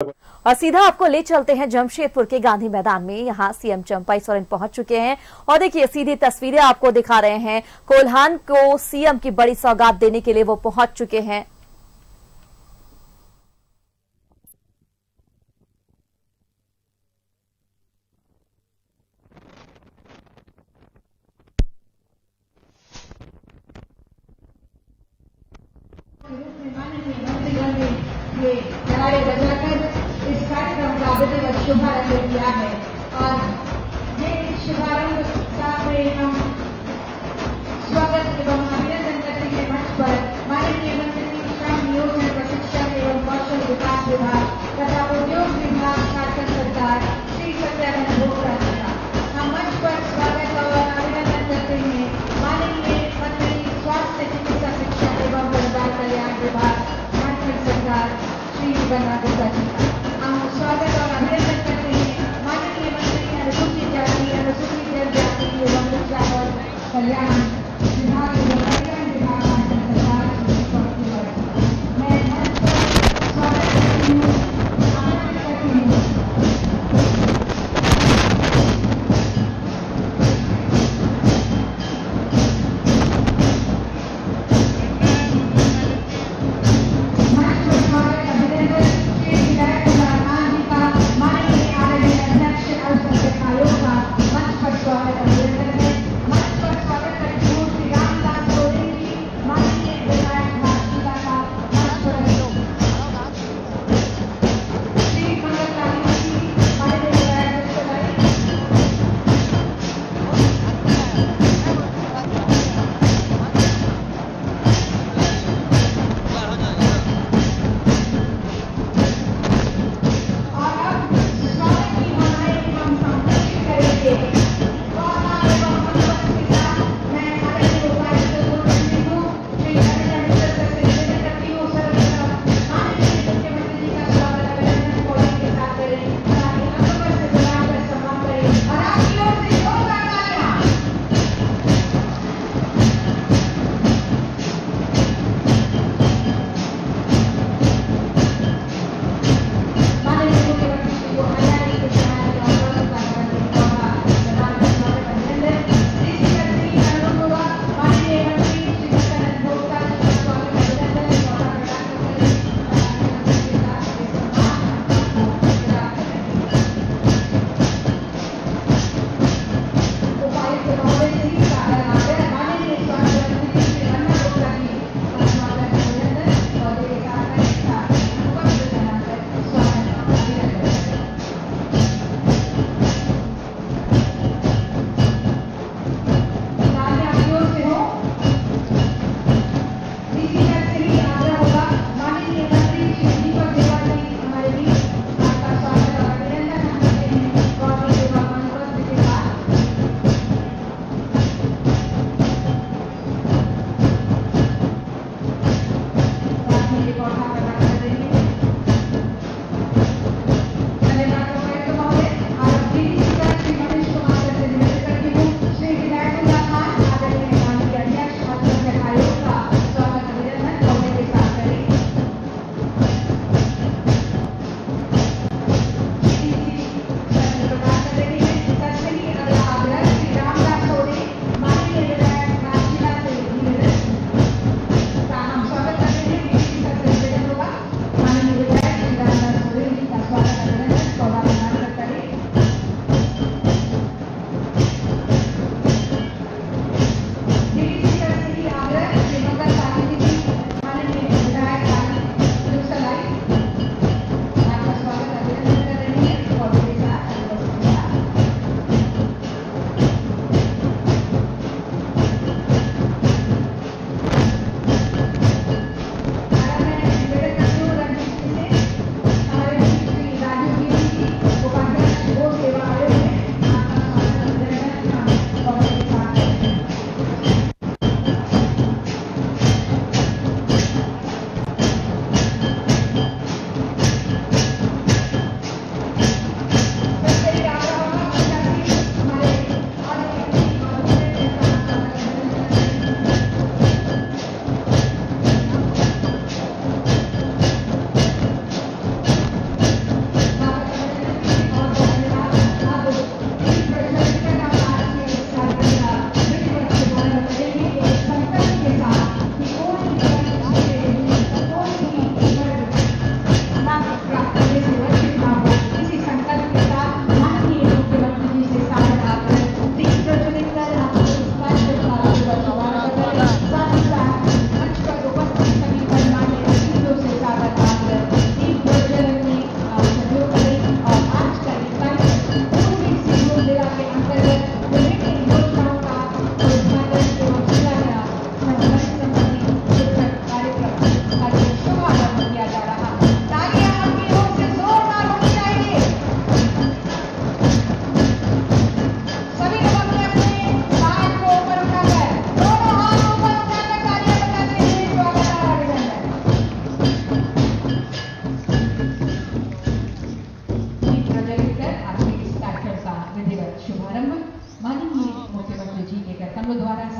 और सीधा आपको ले चलते हैं जमशेदपुर के गांधी मैदान में। यहां सीएम चंपई सोरेन पहुंच चुके हैं और देखिए सीधी तस्वीरें आपको दिखा रहे हैं। कोल्हान को सीएम की बड़ी सौगात देने के लिए वो पहुंच चुके हैं। नारे बजाकर इस कार्यक्रम का विधिवत शुभारंभ किया है और ये शुभारंभ का हम स्वागत एवं अभिनंदन करने के मंच पर माननीय मंत्री श्रम नियोजन प्रशिक्षण एवं कौशल विकास विभाग तथा उद्योग विभाग झारखंड सरकार श्री सत्यानंद भोक्ता जी का हम मंच पर स्वागत और अभिनंदन करते हैं माननीय मंत्री स्वास्थ्य चिकित्सा शिक्षा एवं परिवार कल्याण विभाग झारखंड सरकार श्री बन्ना गुप्ता जी का हम स्वागत और अभिनंदन करते हैं माननीय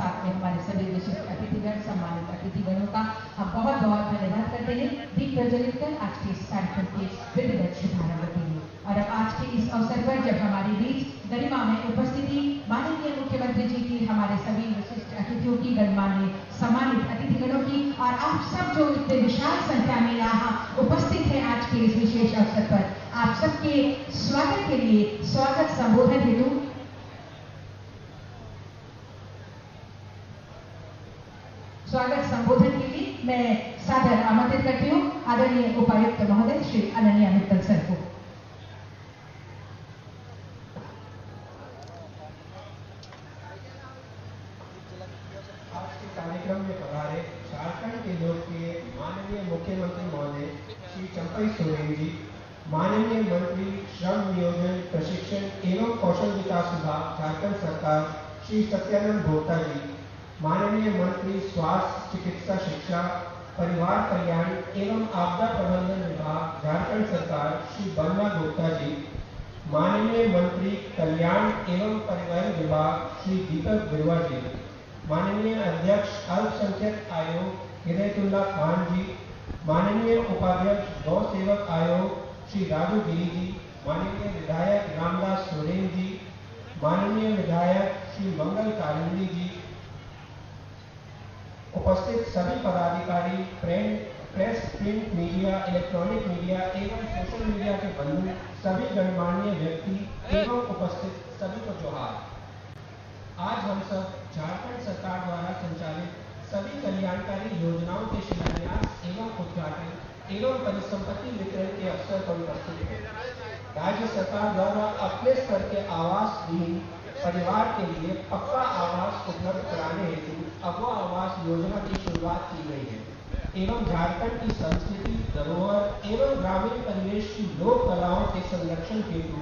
साथ में हमारे सभी विशिष्ट अतिथिगण, सम्मानित अतिथिगणों का हम बहुत बहुत धन्यवाद करते हैं दीप प्रज्वलित कर आज के इस कार्यक्रम के विधिवत शुभारंभ के लिए। और अब आज के इस अवसर पर जब हमारे बीच गरिमा में उपस्थिति माननीय मुख्यमंत्री जी की, हमारे सभी विशिष्ट अतिथियों की, गणमान्य सम्मानित अतिथिगणों की और आप सब जो इतने विशाल संख्या में यहाँ उपस्थित हैं आज के इस विशेष अवसर पर, आप सबके स्वागत के लिए स्वागत संबोधन हेतु के लिए मैं सादर आमंत्रित करती हूँ आदरणीय उपायुक्त महोदय श्री अनन्या मित्तल सर को। आज के कार्यक्रम में पधारे झारखंड के लोग के माननीय मुख्यमंत्री महोदय श्री चंपई सोरेन जी, माननीय मंत्री श्रम नियोजन प्रशिक्षण एवं कौशल विकास विभाग झारखंड सरकार श्री सत्यानंद भोक्ता जी, माननीय मंत्री स्वास्थ्य चिकित्सा शिक्षा परिवार कल्याण एवं आपदा प्रबंधन विभाग झारखंड सरकार श्री बन्ना गुप्ता जी, माननीय मंत्री कल्याण एवं परिवहन विभाग श्री दीपक बिरवा जी, माननीय अध्यक्ष अल्पसंख्यक आयोग हिदायतुल्लाह खान जी, माननीय उपाध्यक्ष गौ सेवक आयोग श्री राजू गिरी जी, माननीय विधायक रामदास सोरेन जी, माननीय विधायक श्री मंगल कालिंदी जी, उपस्थित सभी पदाधिकारी, press, print media, electronic media एवं सोशल मीडिया के बंधु, सभी गणमान्य व्यक्ति एवं उपस्थित सभी को जोहार। आज हम सब झारखंड सरकार द्वारा संचालित सभी कल्याणकारी योजनाओं के शिलान्यास एवं उद्घाटन एवं परिसंपत्ति वितरण के अवसर पर उपस्थित हैं। राज्य सरकार द्वारा अपने स्तर के आवास विहीन परिवार के लिए पक्का आवास उपलब्ध कराने हेतु अगवा आवास योजना की शुरुआत की गई है एवं झारखंड की संस्कृति, धरोहर एवं ग्रामीण परिवेश की लोक कलाओं के संरक्षण हेतु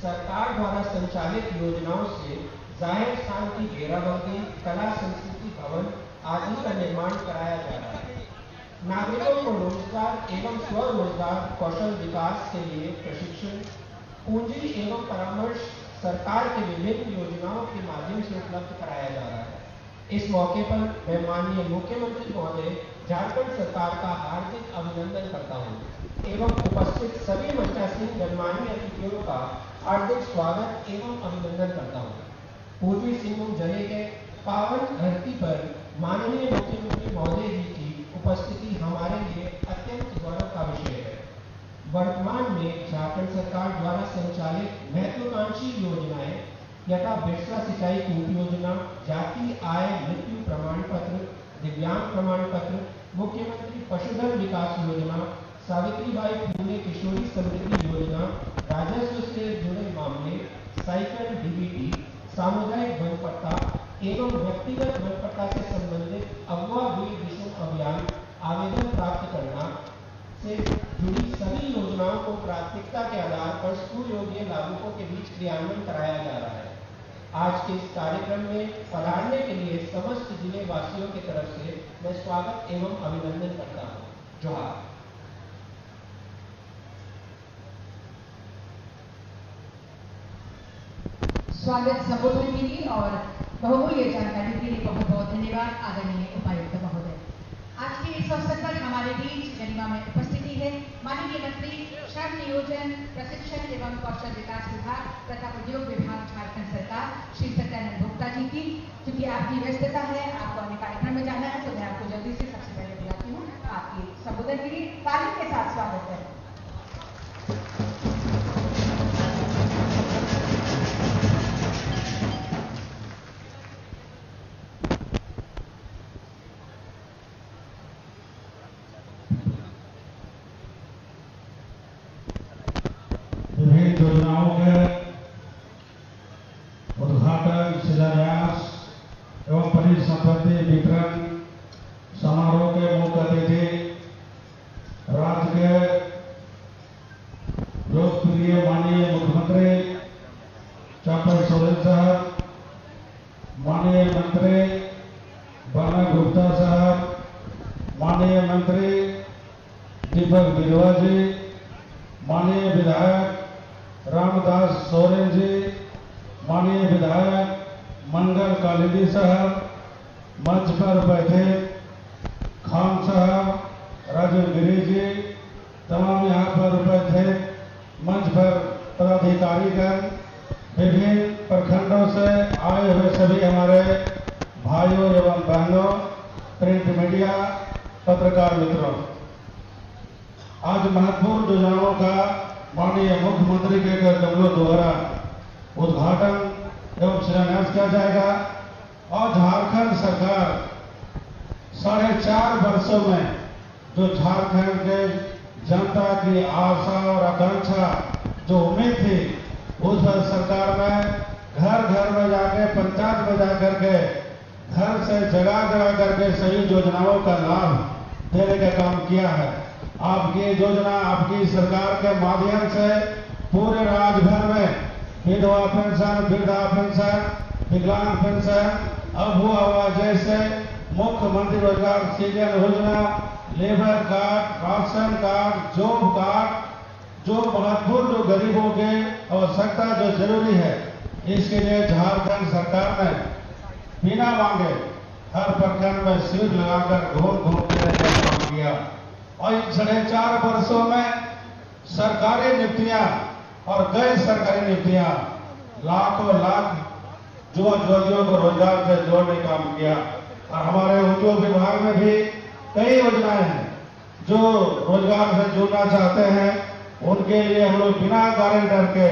सरकार द्वारा संचालित योजनाओं से जाहिर स्थान की घेराबंदी, कला संस्कृति भवन आदि का निर्माण कराया जा रहा है। नागरिकों को रोजगार एवं स्वरोजगार कौशल विकास के लिए प्रशिक्षण, पूंजी एवं परामर्श सरकार के विभिन्न योजनाओं के माध्यम से उपलब्ध कराया जा रहा है। इस मौके पर मैं माननीय मुख्यमंत्री महोदय झारखंड सरकार का हार्दिक अभिनंदन करता हूं एवं उपस्थित सभी मंचासीन गणमान्य अतिथियों का हार्दिक स्वागत एवं अभिनंदन करता हूं। पूर्वी सिंहभूम जिले के पावन धरती पर माननीय मुख्यमंत्री महोदय जी की उपस्थिति हमारे लिए अत्यंत गौरव का विषय है। वर्तमान में झारखंड सरकार द्वारा संचालित महत्वाकांक्षी योजनाएं यथा बिरसा सिंचाई कूप योजना, जाति आय मृत्यु प्रमाण पत्र, दिव्यांग प्रमाण पत्र, मुख्यमंत्री पशुधन विकास योजना, सावित्रीबाई फुले किशोरी समृद्धि योजना, राजस्व से जुड़े मामले, साइकिल डीबीटी, सामुदायिक वन पट्टा एवं व्यक्तिगत वन पट्टा से संबंधित अगवा हुई विषम अभियान आवेदन प्राप्त करना से जुड़ी सभी योजनाओं को प्राथमिकता के आधार पर सुयोग्य लाभुकों के बीच क्रियान्वयन कराया जा रहा है। आज के इस कार्यक्रम में पधारने के लिए समस्त जिले वासियों की तरफ से मैं स्वागत एवं अभिनंदन करता हूँ। जोहार। स्वागत संबोधन के लिए और बहुमूल्य जानकारी के लिए बहुत बहुत धन्यवाद आदरणीय उपायुक्त महोदय। आज के इस अवसर पर हमारे बीच गरिमा में उपस्थिति है माननीय मंत्री श्रम नियोजन प्रशिक्षण एवं कौशल विकास विभाग तथा उद्योग विभाग झारखंड सरकार श्री सत्यानंद भोक्ता जी की। क्योंकि आपकी व्यस्तता है, आपको अन्य कार्यक्रम में जाना है, तो मैं आपको जल्दी से सबसे पहले बुलाती हूँ आपके संबोधन के लिए। ताली के साथ स्वागत करें। योजनाओं के उद्घाटन, शिलान्यास एवं परिसंपत्ति वितरण समारोह के मुख्य अतिथि राज्य के लोकप्रिय माननीय मुख्यमंत्री चंपई सोरेन साहब, माननीय मंत्री बन्ना गुप्ता साहब, माननीय मंत्री दीपक बिरवा जी, माननीय विधायक रामदास सोरेन जी, माननीय विधायक मंगल कालिंदी साहब, मंच पर बैठे खान साहब, राजू गिरी जी, तमाम यहाँ पर उपस्थित मंच पर पदाधिकारीगण, विभिन्न प्रखंडों से आए हुए सभी हमारे भाइयों एवं बहनों, प्रिंट मीडिया, पत्रकार मित्रों, आज महत्वपूर्ण योजनाओं का माननीय मुख्यमंत्री के कदमों द्वारा उद्घाटन एवं शिलान्यास किया जाएगा और झारखंड सरकार 4.5 वर्षों में जो झारखंड के जनता की आशा और आकांक्षा जो उम्मीद थी, उस पर सरकार में घर घर में जाके, पंचायत में जाकर के, घर से जगह जगह करके सभी योजनाओं का लाभ देने का काम किया है। आपकी योजना, आपकी सरकार के माध्यम से पूरे राज्य भर में विधवा पेंशन, वृद्धा पेंशन, विकलांग पेंशन, अब हुआ जैसे मुख्यमंत्री रोजगार सृजन योजना, labour card, ration card, job card, जो महत्वपूर्ण जो गरीबों के आवश्यकता जो जरूरी है, इसके लिए झारखंड सरकार ने बिना मांगे हर प्रखंड में शिविर लगाकर घूम घूम के काम किया और इन 4.5 वर्षों में सरकारी नियुक्तियां और गैर सरकारी नियुक्तियां लाखों लाख युवतियों को रोजगार से जोड़ने का काम किया। और हमारे उद्योग विभाग में भी कई योजनाएं हैं जो रोजगार से जुड़ना चाहते हैं, उनके लिए हम लोग बिना गारंटर के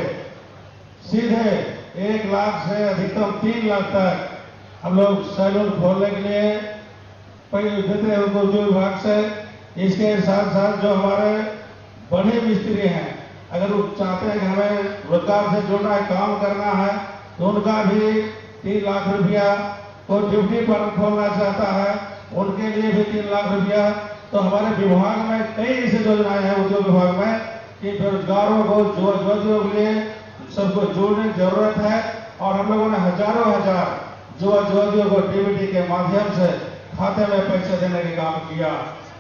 सीधे 1 लाख से अधिकतम 3 लाख तक हम लोग सैलून खोलने के लिए पैसे देते हैं उनको उद्योग विभाग से। इसके साथ साथ जो हमारे बड़े मिस्त्री हैं, अगर वो चाहते हैं कि हमें रोजगार से जुड़ना है, काम करना है, तो उनका भी 3 लाख रुपया, कोई ड्यूटी पर खोलना चाहता है उनके लिए भी 3 लाख रुपया। तो हमारे विभाग में कई ऐसी योजनाएं हैं उद्योग विभाग में कि बेरोजगारों को, युवतियों के लिए सबको जोड़ने की जरूरत है। और हम लोगों ने हजारों हजार युवतियों को डीबीटी के माध्यम से खाते में पैसे देने का काम किया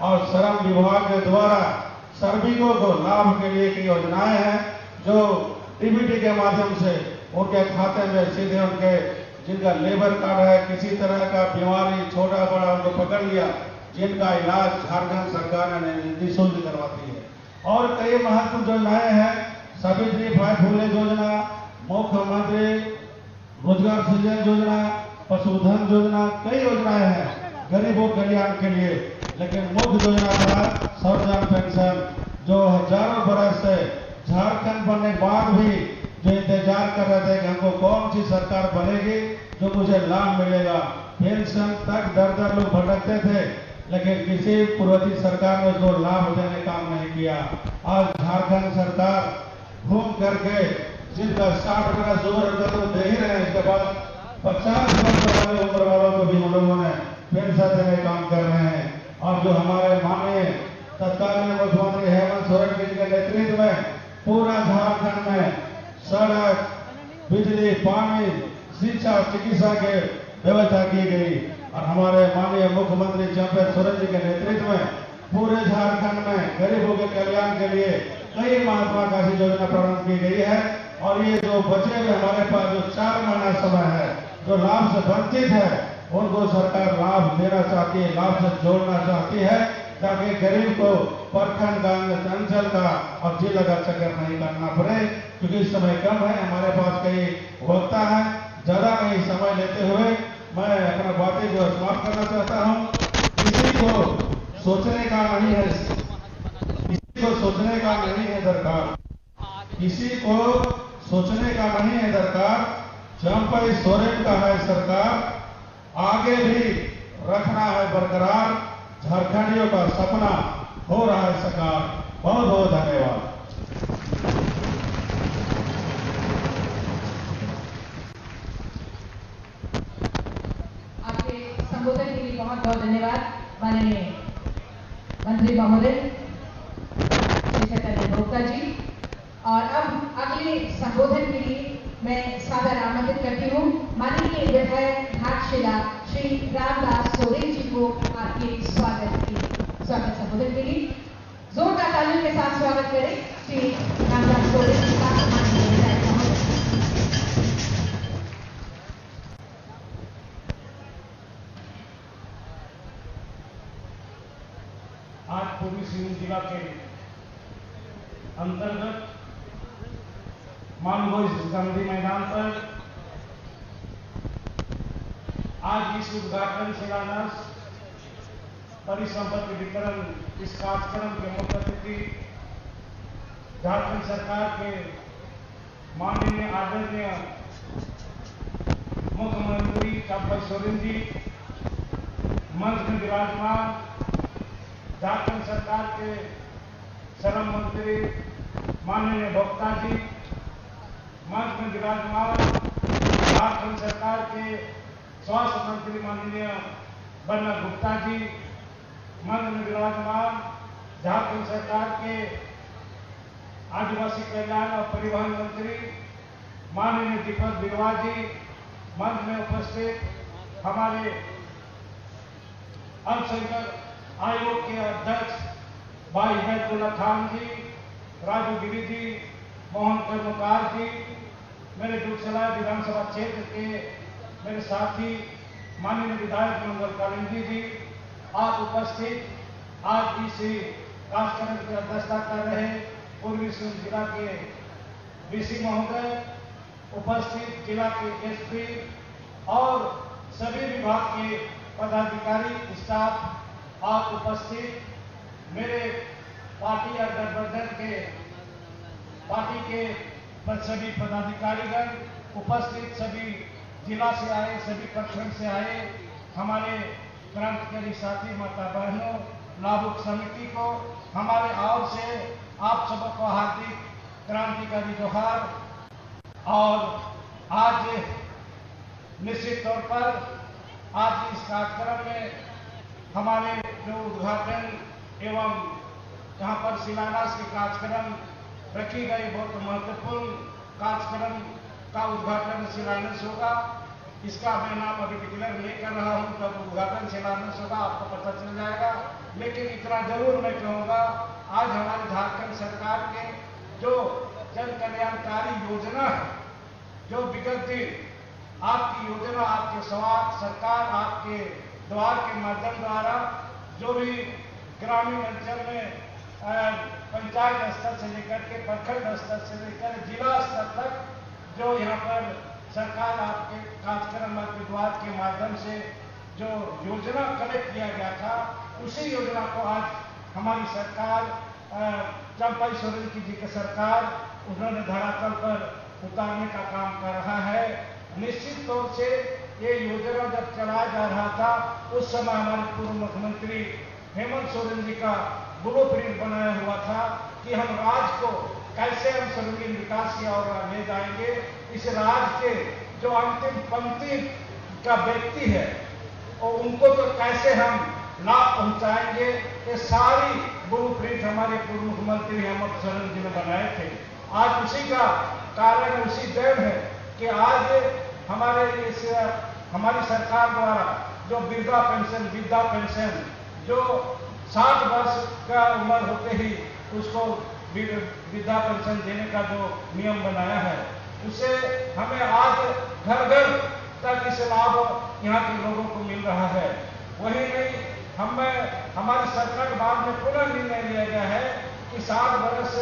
और श्रम विभाग के द्वारा श्रमिकों को लाभ के लिए की योजनाएं हैं जो डीबीटी के माध्यम से उनके खाते में सीधे उनके जिनका लेबर कार्ड है, किसी तरह का बीमारी छोटा बड़ा उनको पकड़ लिया, जिनका इलाज झारखंड सरकार ने निःशुल्क करवाती है। और कई महत्वपूर्ण योजनाएं हैं, सावित्री बाई फुले योजना, मुख्यमंत्री रोजगार सृजन योजना, पशुधन योजना, कई योजनाएं हैं गरीबों कल्याण के लिए। लेकिन मुख्य योजना था सर्वजन पेंशन, जो हजारों बरस से झारखंड बनने के बाद भी जो इंतजार कर रहे थे कि हमको कौन सी सरकार बनेगी जो मुझे लाभ मिलेगा। पेंशन तक दर लोग भटकते थे, लेकिन किसी पूर्ववर्ती सरकार ने उसको लाभ देने का काम नहीं किया। आज झारखंड सरकार घूम करके जिनका 60 वर्ष उम्र तो दे ही रहे हैं, इसके बाद 50 वर्ष वाले उम्र वालों को भी हम लोगों ने पेंशन देने का काम कर रहे हैं। और जो हमारे माननीय तत्कालीन मुख्यमंत्री हेमंत सोरेन जी के नेतृत्व में पूरा झारखंड में सड़क, बिजली, पानी, शिक्षा, चिकित्सा के व्यवस्था की गई। और हमारे माननीय मुख्यमंत्री चंपे सोरेन जी के नेतृत्व में पूरे झारखंड में गरीबों के कल्याण के लिए कई महत्वाकांक्षी योजना प्रारंभ की गई है। और ये जो बचे हुए हमारे पास जो 4 महीना समय है, जो लाभ से वंचित है, उनको सरकार लाभ देना चाहती है, लाभ से जोड़ना चाहती है, ताकि गरीब को प्रखंड का, अंचल का और जिला का चक्कर नहीं करना पड़े। क्योंकि समय कम है, हमारे पास कई वक्ता है, ज्यादा नहीं समय लेते हुए मैं अपना बातें को समाप्त करना चाहता हूँ। किसी को सोचने का नहीं है, किसी को सोचने का नहीं है दरकार, किसी को सोचने का नहीं है दरकार, चंपई सोरेन का है सरकार, आगे भी रखना है बरकरार, झारखंडियों का सपना हो रहा है साकार। बहुत बहुत धन्यवाद। आपके संबोधन के लिए बहुत बहुत धन्यवाद माननीय मंत्री महोदय श्री चैतन्य भोक्ता जी। और अब अगले संबोधन के लिए मैं सादर आमंत्रित करती हूँ माननीय विधायक घाटशिला श्री रामदास सोरेन जी को आपके स्वागत संबोधन के लिए जोरदार तालियों के साथ स्वागत करें श्री रामदास सोरेन जी का। माननीय विधायक महोदय। जिला के अंतर्गत मानगोई गांधी मैदान पर आज इस उद्घाटन शिलान्यास परिसंपत्ति वितरण इस कार्यक्रम के मुख्य अतिथि झारखंड सरकार के माननीय आदरणीय मुख्यमंत्री चंपई सोरेन जी, मंच में विराजमान झारखंड सरकार के श्रम मंत्री माननीय भोक्ता जी, मंच में विराजमान झारखंड सरकार के स्वास्थ्य मंत्री माननीय बन्ना गुप्ता जी, मंच में विराजमान झारखंड सरकार के आदिवासी कल्याण और परिवहन मंत्री माननीय दीपक बिरवा जी, मंच में उपस्थित हमारे अल्पसंख्यक आयोग के अध्यक्ष भाई हिदायतुल्लाह खान जी, राजू गिरी जी, मोहन कर्मकार जी, मेरे दुर्गसला विधानसभा क्षेत्र के मेरे साथी माननीय विधायक मंगल कालिंदी जी, आज उपस्थित आज इस कार्यक्रम की अध्यक्षता कर रहे पूर्वी सिंहभूम जिला के डीसी महोदय, उपस्थित जिला के एसपी और सभी विभाग के पदाधिकारी स्टाफ, आज उपस्थित मेरे पार्टी और गठबंधन के पार्टी के सभी पदाधिकारीगण, उपस्थित सभी जिला से आए, सभी प्रखंड से आए हमारे क्रांतिकारी साथी माता बहनों, लाभुक समिति को हमारे ओर से आप सबको हार्दिक क्रांतिकारी जोहार। और आज निश्चित तौर पर आज इस कार्यक्रम में हमारे जो उद्घाटन एवं जहां पर शिलान्यास के कार्यक्रम रखी गई, बहुत महत्वपूर्ण कार्यक्रम का उद्घाटन शिलान्यास होगा। इसका मैं नाम अभी डिक्लेयर नहीं कर रहा हूं, तब उद्घाटन शिलान्यास होगा आपको पता चल जाएगा। लेकिन इतना जरूर मैं कहूंगा, आज हमारे झारखंड सरकार के जो जन कल्याणकारी योजना है, जो विगत दिन आपकी योजना, आपके सरकार आपके द्वार के माध्यम द्वारा जो भी ग्रामीण अंचल में पंचायत स्तर से लेकर के प्रखंड स्तर से लेकर जिला स्तर तक जो यहाँ पर सरकार आपके कार्यक्रम आपके द्वार के माध्यम से जो योजना कलेक्ट किया गया था, उसी योजना को आज हमारी सरकार चंपई सोरेन जी की सरकार उन्होंने धरातल पर उतारने का काम कर रहा है। निश्चित तौर से ये योजना जब चलाया जा रहा था, उस समय हमारे पूर्व मुख्यमंत्री हेमंत सोरेन जी का ब्लूप्रिंट बनाया हुआ था कि हम राज्य को कैसे हम सर्वांगीण विकास की ओर ले जाएंगे। इस राज्य के जो अंतिम पंक्ति का व्यक्ति है और उनको तो कैसे हम लाभ पहुंचाएंगे, ये सारी ब्लूप्रिंट हमारे पूर्व मुख्यमंत्री हेमंत सोरेन जी ने बनाए थे। आज उसी का कारण, उसी देन है कि आज हमारी सरकार द्वारा जो वृद्धा पेंशन जो 60 वर्ष का उम्र होते ही उसको वृद्धा पेंशन देने का जो नियम बनाया है, उससे हमें आज घर घर तक इस लाभ यहाँ के लोगों को मिल रहा है। वही नहीं, हमारी सरकार बाद में पुनः निर्णय लिया गया है कि 60 वर्ष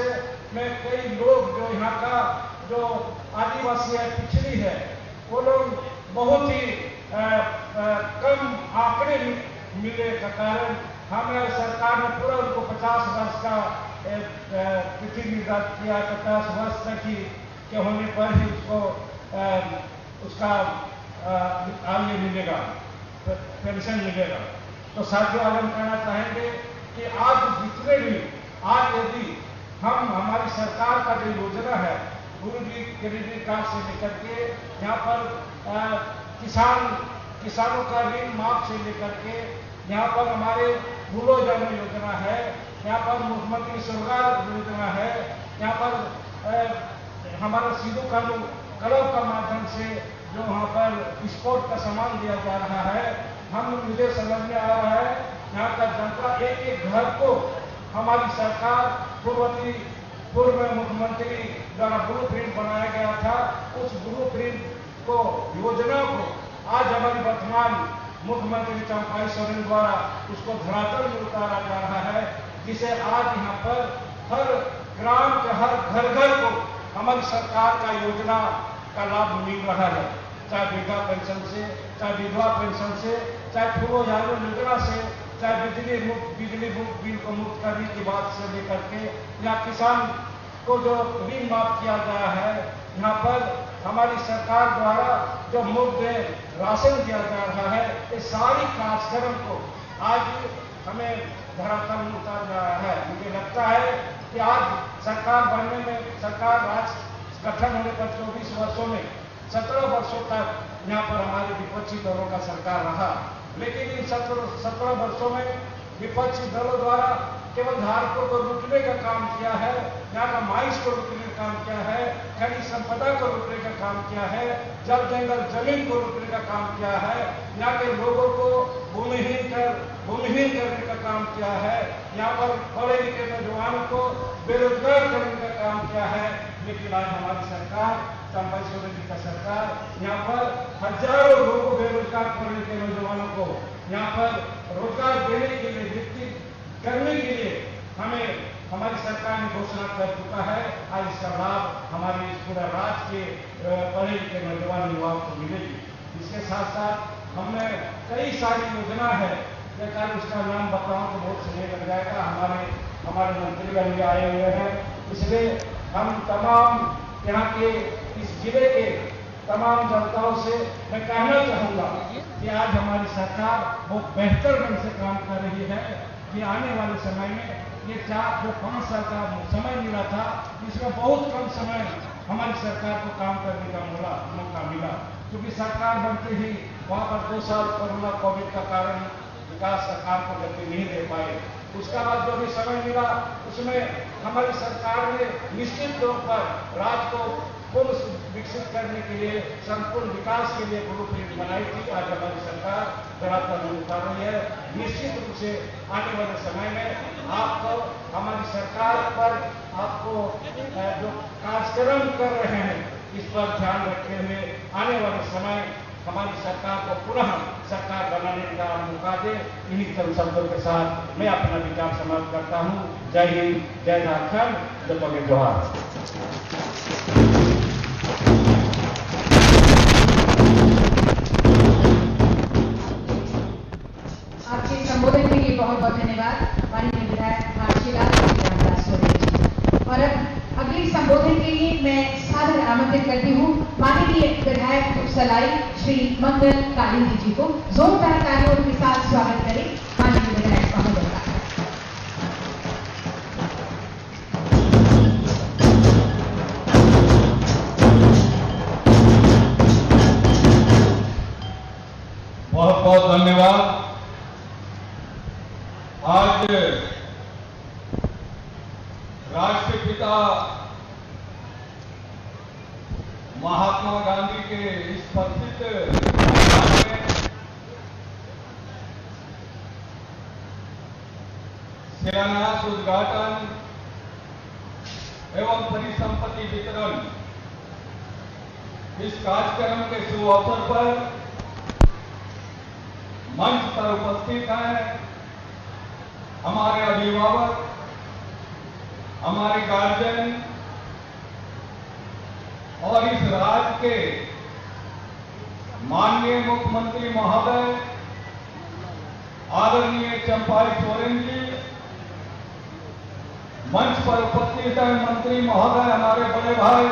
में कई लोग जो यहाँ का जो आदिवासी है, पिछड़ी है, वो लोग बहुत ही कम आंकड़े मिले का कारण हमें सरकार ने पूरा उनको 50 वर्ष का तिथि निर्धारित किया। 50 वर्ष तक ही के होने पर ही उसको उसका आगे मिलेगा, पेंशन मिलेगा। तो साथियों, आज हम कहना चाहेंगे कि आज जितने भी आज यदि हम हमारी सरकार का जो योजना है गुरुजी गरीबी कार्ड से लेकर के यहाँ पर किसानों का ऋण माफ से लेकर के यहाँ पर हमारे भूलो जन योजना है, यहाँ पर मुख्यमंत्री स्वरोजगार योजना है, यहाँ पर हमारा सीधू कानून क्लब का माध्यम से जो वहाँ पर स्पोर्ट का सामान दिया जा रहा है। मुझे समझ में आ रहा है यहाँ का जनता एक घर को हमारी सरकार पूर्व मुख्यमंत्री द्वारा ब्लूप्रिंट बनाया गया था, उस ब्लूप्रिंट को योजना को आज हमारी वर्तमान मुख्यमंत्री चंपई सोरेन द्वारा उसको धरातल में उतारा जा रहा है। जिसे आज यहाँ पर हर ग्राम के हर घर घर को हमारी सरकार का योजना का लाभ मिल रहा है, चाहे वृद्धा पेंशन से, चाहे विधवा पेंशन से, चाहे फूलो झाड़ू योजना से, चाहे बिजली मुक्त बिल को मुक्त करने की बात से लेकर के या किसान को जो ऋण माफ किया गया है, यहाँ पर हमारी सरकार द्वारा जो मुफ्त राशन दिया जा रहा है, ये सारी कार्यक्रम को आज हमें धरातल में उतार रहा है। मुझे लगता है कि आज सरकार बनने में, सरकार राज गठन होने पर 24 वर्षों में 17 वर्षों तक यहाँ पर हमारे विपक्षी दलों का सरकार रहा, लेकिन इन 17 वर्षों में विपक्षी दलों द्वारा केवल धारकों को लूटने का काम किया है, यहाँ का माइस को लूटने का काम किया है, खनिज संपदा को लूटने का काम किया है, जल जंगल जमीन को लूटने का काम किया है, यहाँ के लोगों को भूमिहीन करने का काम किया है, यहाँ पर पढ़े लिखे नौजवानों को बेरोजगार करने का काम किया है। लेकिन आज हमारी सरकार, चंपाई सोरेन जी का सरकार यहाँ पर हजारों लोगों को बेरोजगार पढ़े लिखे नौजवानों को यहाँ पर रोजगार देने के लिए, विकसित करने के लिए हमें हमारी सरकार ने घोषणा कर चुका है। आज इसका लाभ हमारे इस पूरा राज्य के पढ़े लिखे नौजवान युवाओं को मिलेगी। इसके साथ साथ हमने कई सारी योजना है, लेकिन उसका नाम बताऊं तो बहुत समय लग जाएगा। हमारे मंत्रीगण भी आए हुए हैं, इसलिए हम तमाम यहाँ के इस जिले के तमाम जनताओं से मैं कहना चाहूँगा कि आज हमारी सरकार बहुत बेहतर ढंग से काम कर रही है कि आने वाले समय में ये 4-5 साल का समय मिला था, इसमें बहुत कम समय हमारी सरकार को काम करने का मौका मिला, क्योंकि सरकार बनते ही वहाँ पर 2 साल कोरोना कोविड का कारण विकास सरकार को गति नहीं दे पाए। उसका बाद जो भी समय मिला उसमें हमारी सरकार ने निश्चित तौर पर राज्य को पूर्ण विकसित करने के लिए, संपूर्ण विकास के लिए ब्लूप्रिंट बनाई थी। आज हमारी सरकार धरातल में उतार रही है। निश्चित रूप से आने वाले समय में आपको हमारी सरकार पर आपको जो कार्यक्रम कर रहे हैं इस पर ध्यान रखते हुए आने वाले समय हमारी सरकार को पुनः सरकार बनाने का मौका दे। इन्हीं शब्दों के साथ मैं अपना विचार समाप्त करता हूँ। जय हिंद, जय झारखंड, जय जोहार। आपके संबोधन के लिए बहुत बहुत धन्यवाद माननीय विधायक रामदास सोरेन जी। और अब अगले संबोधन के लिए मैं सादर आमंत्रित करती हूँ माननीय विधायक सलाई श्री मंगल कालिंदी जी को। जोरदार तालियों के साथ स्वागत करें माननीय विधायक महोदय का। बहुत बहुत धन्यवाद। आज राष्ट्रपिता महात्मा गांधी के इस प्रसिद्ध शिलान्यास, उद्घाटन एवं परिसंपत्ति वितरण इस कार्यक्रम के शुभ अवसर पर मंच पर उपस्थित हैं हमारे अभिभावक, हमारे गार्जियन और इस राज्य के माननीय मुख्यमंत्री महोदय आदरणीय चंपाई सोरेन जी, मंच पर उपस्थित हैं मंत्री महोदय, हमारे बड़े भाई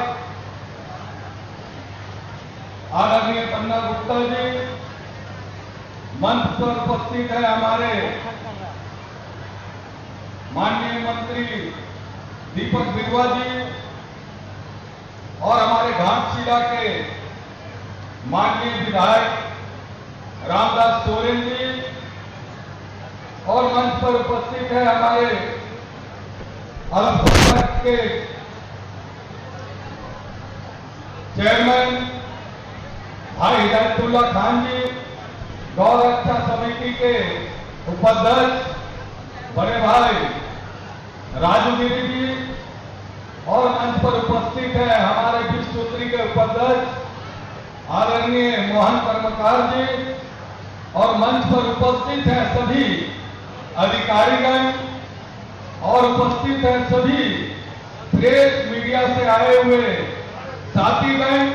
आदरणीय पन्ना गुप्ता जी, मंच पर उपस्थित है हमारे माननीय मंत्री दीपक बिरुआ जी और हमारे घाटशिला के माननीय विधायक रामदास सोरेन जी, और मंच पर उपस्थित है हमारे अल्पसंख्यक के चेयरमैन भाई हिदायतुल्ला खान जी, गौ रक्षा समिति के उपाध्यक्ष बड़े भाई राजू गिरी जी, और मंच पर उपस्थित है हमारे विश्व सूत्री के उपाध्यक्ष आदरणीय मोहन कर्मकार जी, और मंच पर उपस्थित है सभी अधिकारीगण और उपस्थित हैं सभी प्रेस मीडिया से आए हुए साथी बहन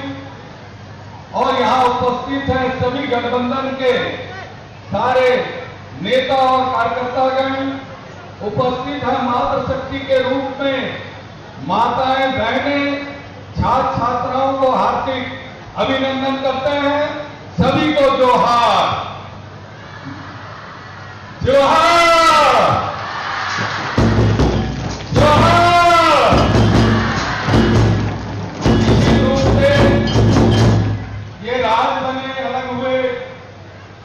और यहां उपस्थित हैं सभी गठबंधन के सारे नेता और कार्यकर्तागण, उपस्थित है मातृशक्ति के रूप में माताएं, बहनें, छात्र छात्राओं को हार्दिक अभिनंदन करते हैं। सभी को जोहार जोहार जोहार। इसी रूप से ये राज बने अलग हुए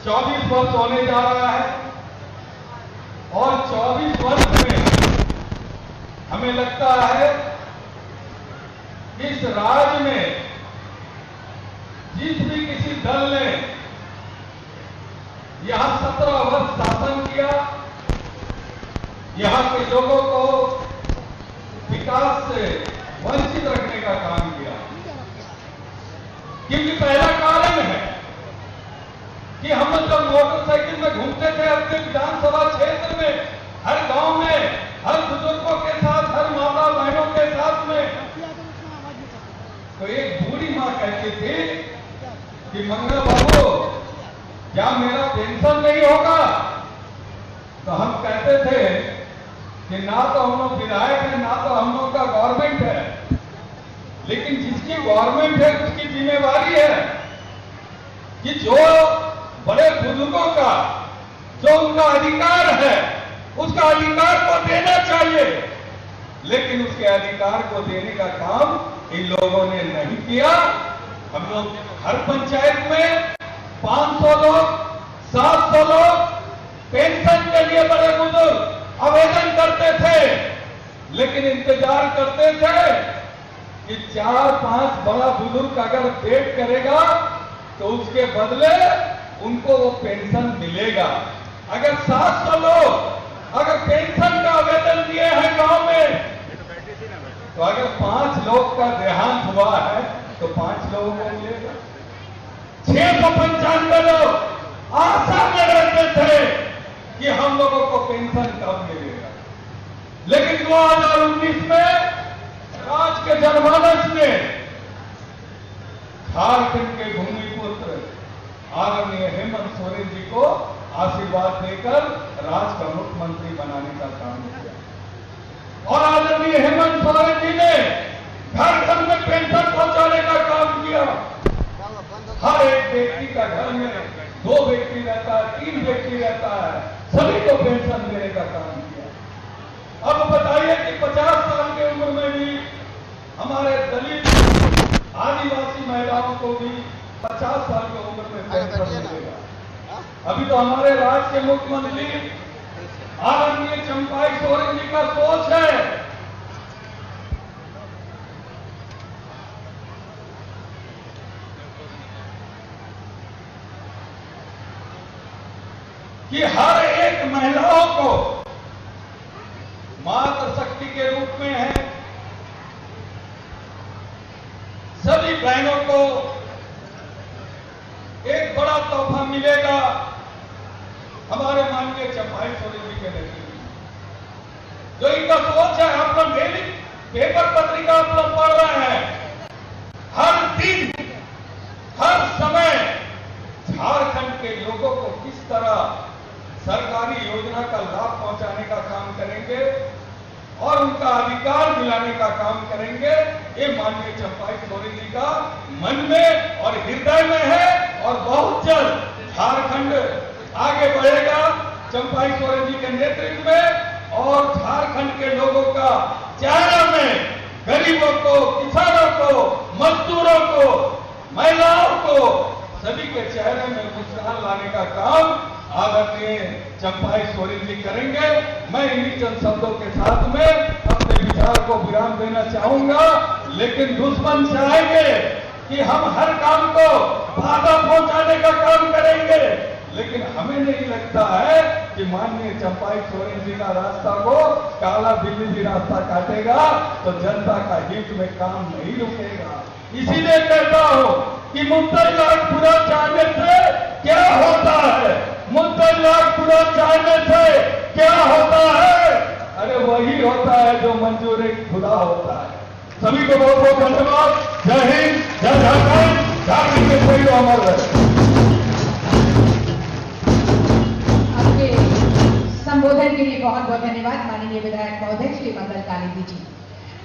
24 वर्ष होने जा रहा है और 24 वर्ष में हमें लगता है इस राज्य में जिस भी किसी दल ने यहां 17 वर्ष शासन किया, यहां के लोगों को विकास से वंचित रखने का काम किया। क्योंकि पहला कारण है कि हम जब मोटरसाइकिल में घूमते थे अपने विधानसभा क्षेत्र में, हर गांव में, हर बुजुर्गों के साथ, हर माता बहनों के साथ में, तो एक बूढ़ी मां कहती थी कि मंगल बाबू क्या मेरा पेंशन नहीं होगा? तो हम कहते थे कि ना तो हम लोग विधायक हैं, ना तो हम लोग का गवर्नमेंट है, लेकिन जिसकी गवर्नमेंट है उसकी जिम्मेवारी है कि जो बड़े बुजुर्गों का जो उनका अधिकार है उसका अधिकार को देना चाहिए, लेकिन उसके अधिकार को देने का काम इन लोगों ने नहीं किया। हम लोग हर पंचायत में 500 लोग, 700 लोग पेंशन के लिए बड़े बुजुर्ग आवेदन करते थे, लेकिन इंतजार करते थे कि 4-5 बड़ा बुजुर्ग अगर वेट करेगा तो उसके बदले उनको वो पेंशन मिलेगा। अगर 700 लोग अगर पेंशन का आवेदन दिए हैं गांव में, तो अगर 5 लोग का देहांत हुआ है तो 5 लोगों को मिलेगा। 695 लोग आशा में रहते थे कि हम लोगों को पेंशन कब मिलेगा, लेकिन 2019 में राज्य के जनमानस ने झारखंड के भूमिपुत्र आदरणीय हेमंत सोरेन जी को आशीर्वाद देकर राज्य का मुख्यमंत्री बनाने का काम किया और आदरणीय हेमंत सोरेन जी ने घर घर में पेंशन पहुंचाने का काम किया। हर एक व्यक्ति का घर में 2 व्यक्ति रहता है, 3 व्यक्ति रहता है, सभी को पेंशन देने का काम किया। अब बताइए कि 50 साल की उम्र में भी हमारे दलित आदिवासी महिलाओं को भी 50 साल की उम्र में पेंशन मिलेगा। अभी तो हमारे राज्य के मुख्यमंत्री आदरणीय चंपाई सोरेन जी का सोच है कि हर एक महिलाओं को मातृशक्ति के रूप में है, सभी बहनों को एक बड़ा तोहफा मिलेगा हमारे माननीय चंपाई सोरेन जी के नेतृत्व में। जो इनका सोच है, आप लोग डेली पेपर पत्रिका आप लोग पढ़ रहे हैं, हर दिन हर समय झारखंड के लोगों को किस तरह सरकारी योजना का लाभ पहुंचाने का काम करेंगे और उनका अधिकार दिलाने का काम करेंगे, ये माननीय चंपाई सोरेन जी का मन में और हृदय में है और बहुत जल्द झारखंड आगे बढ़ेगा चंपाई सोरेन जी के नेतृत्व में और झारखंड के लोगों का चेहरा में गरीबों को, किसानों को, मजदूरों को, महिलाओं को, सभी के चेहरे में मुस्कान लाने का काम आदरणीय चंपाई सोरेन जी करेंगे। मैं इन्हीं चंद शब्दों के साथ में अपने विचार को विराम देना चाहूंगा, लेकिन दुश्मन चाहेंगे कि हम हर काम को बाधा पहुंचाने का काम करेंगे, लेकिन हमें नहीं लगता है कि माननीय चंपाई सोरेन जी का रास्ता को काला बिल्ली भी रास्ता काटेगा तो जनता का हित में काम नहीं रुकेगा। इसीलिए कहता हूं कि मुद्दा पूरा चाहने से क्या होता है, मुद्दा पूरा चाहने से क्या होता है। अरे वही होता है जो मंजूर खुदा होता है। सभी को बहुत बहुत धन्यवाद। जय हिंद, जय झारखंड, झारखंड के सभी अमर रहे। आपके संबोधन के लिए बहुत बहुत धन्यवाद माननीय विधायक महोदय श्री मंगल कालिंदी जी।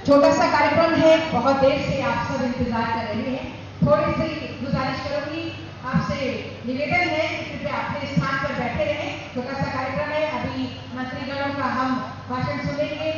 छोटा सा कार्यक्रम है, बहुत देर से आप सब इंतजार कर रहे हैं। थोड़ी सी गुजारिश करूंगी, आपसे निवेदन है कि कृपया अपने स्थान पर बैठे रहें। छोटा सा कार्यक्रम है, अभी मंत्रीगणों का हम भाषण सुनेंगे,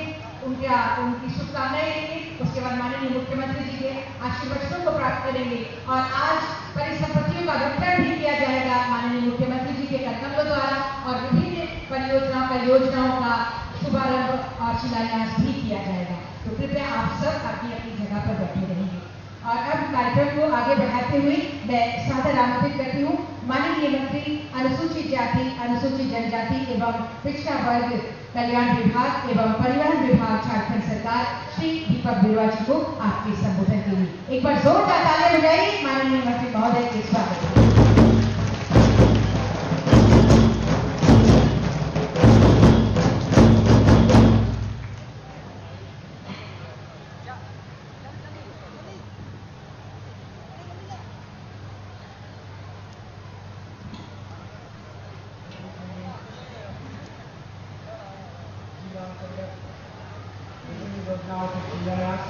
उनकी शुभकामनाएं लेंगे, उसके बाद माननीय मुख्यमंत्री जी के आशीर्वचनों को प्राप्त करेंगे और आज परिसंपत्तियों का वितरण भी किया जाएगा माननीय मुख्यमंत्री जी के करकमलों द्वारा और विभिन्न परियोजनाओं योजनाओं का शुभारंभ और शिलान्यास भी किया जाएगा। तो कृपया आप सब अपनी अपनी जगह पर बैठे रहेंगे। और अब कार्यक्रम को आगे बढ़ाते हुए मैं सादर आमंत्रित करती हूँ माननीय मंत्री अनुसूचित जाति, अनुसूचित जनजाति एवं पिछड़ा वर्ग कल्याण विभाग एवं परिवहन विभाग झारखंड सरकार श्री दीपक बिरुआ जी को आपके संबोधन के लिए एक बार जोरदार तालियां बजाइए माननीय मंत्री महोदय के स्वागत। योजनाओं के शिलान्यास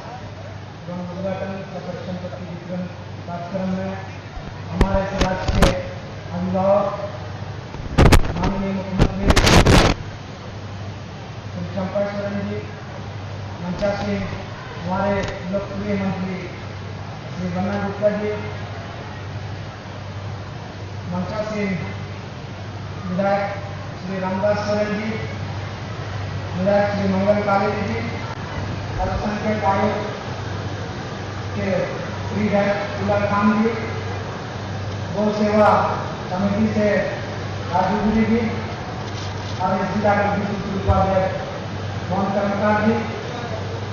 एवं उद्घाटन का परिसंपत्ति वितरण कार्यक्रम में हमारे राज्य के अभिभावक माननीय मुख्यमंत्री श्री चंपा सोरेन जी, मंचा से हमारे लोकप्रिय मंत्री श्री बन्ना गुप्ता जी, मंचा से विधायक श्री रामदास सोरेन जी, विधायक श्री मंगल कालिंदी जी, अल्पसंख्यक आयोग के श्री उल्ला खान जी, गौ सेवा समिति से राजू गिरी जी और जिला के उपाध्यक्ष मोहन कर्मकार जी,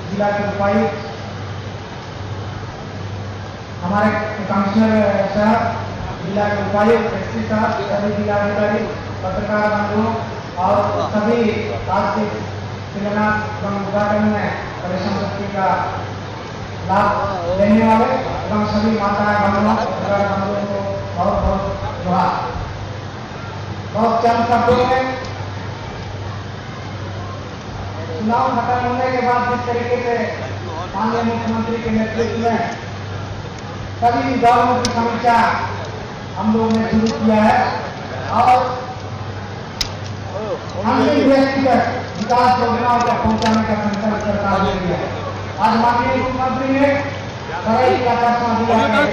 जिला के उपायुक्त हमारे कमिश्नर साहब, जिला के उपायुक्त एसपी साहब, सभी जिलाधिकारी, पत्रकार बंधुओं और सभी आज के शिलान्यास एवं उद्घाटन में परिसंपत्ति का लाभ लेने वाले एवं सभी माताएं बहनों को बहुत बहुत जोहार। बहुत चंद शब्दों में चुनाव खत्म होने के बाद जिस तरीके से माननीय मुख्यमंत्री के नेतृत्व में सभी गांवों की समीक्षा हम लोगों ने शुरू किया है और अंतिम व्यक्तिगत विकास योजनाओं को पहुंचाने का संकल्प सरकार ने लिया है। आज माननीय मुख्यमंत्री ने सही प्रखंड में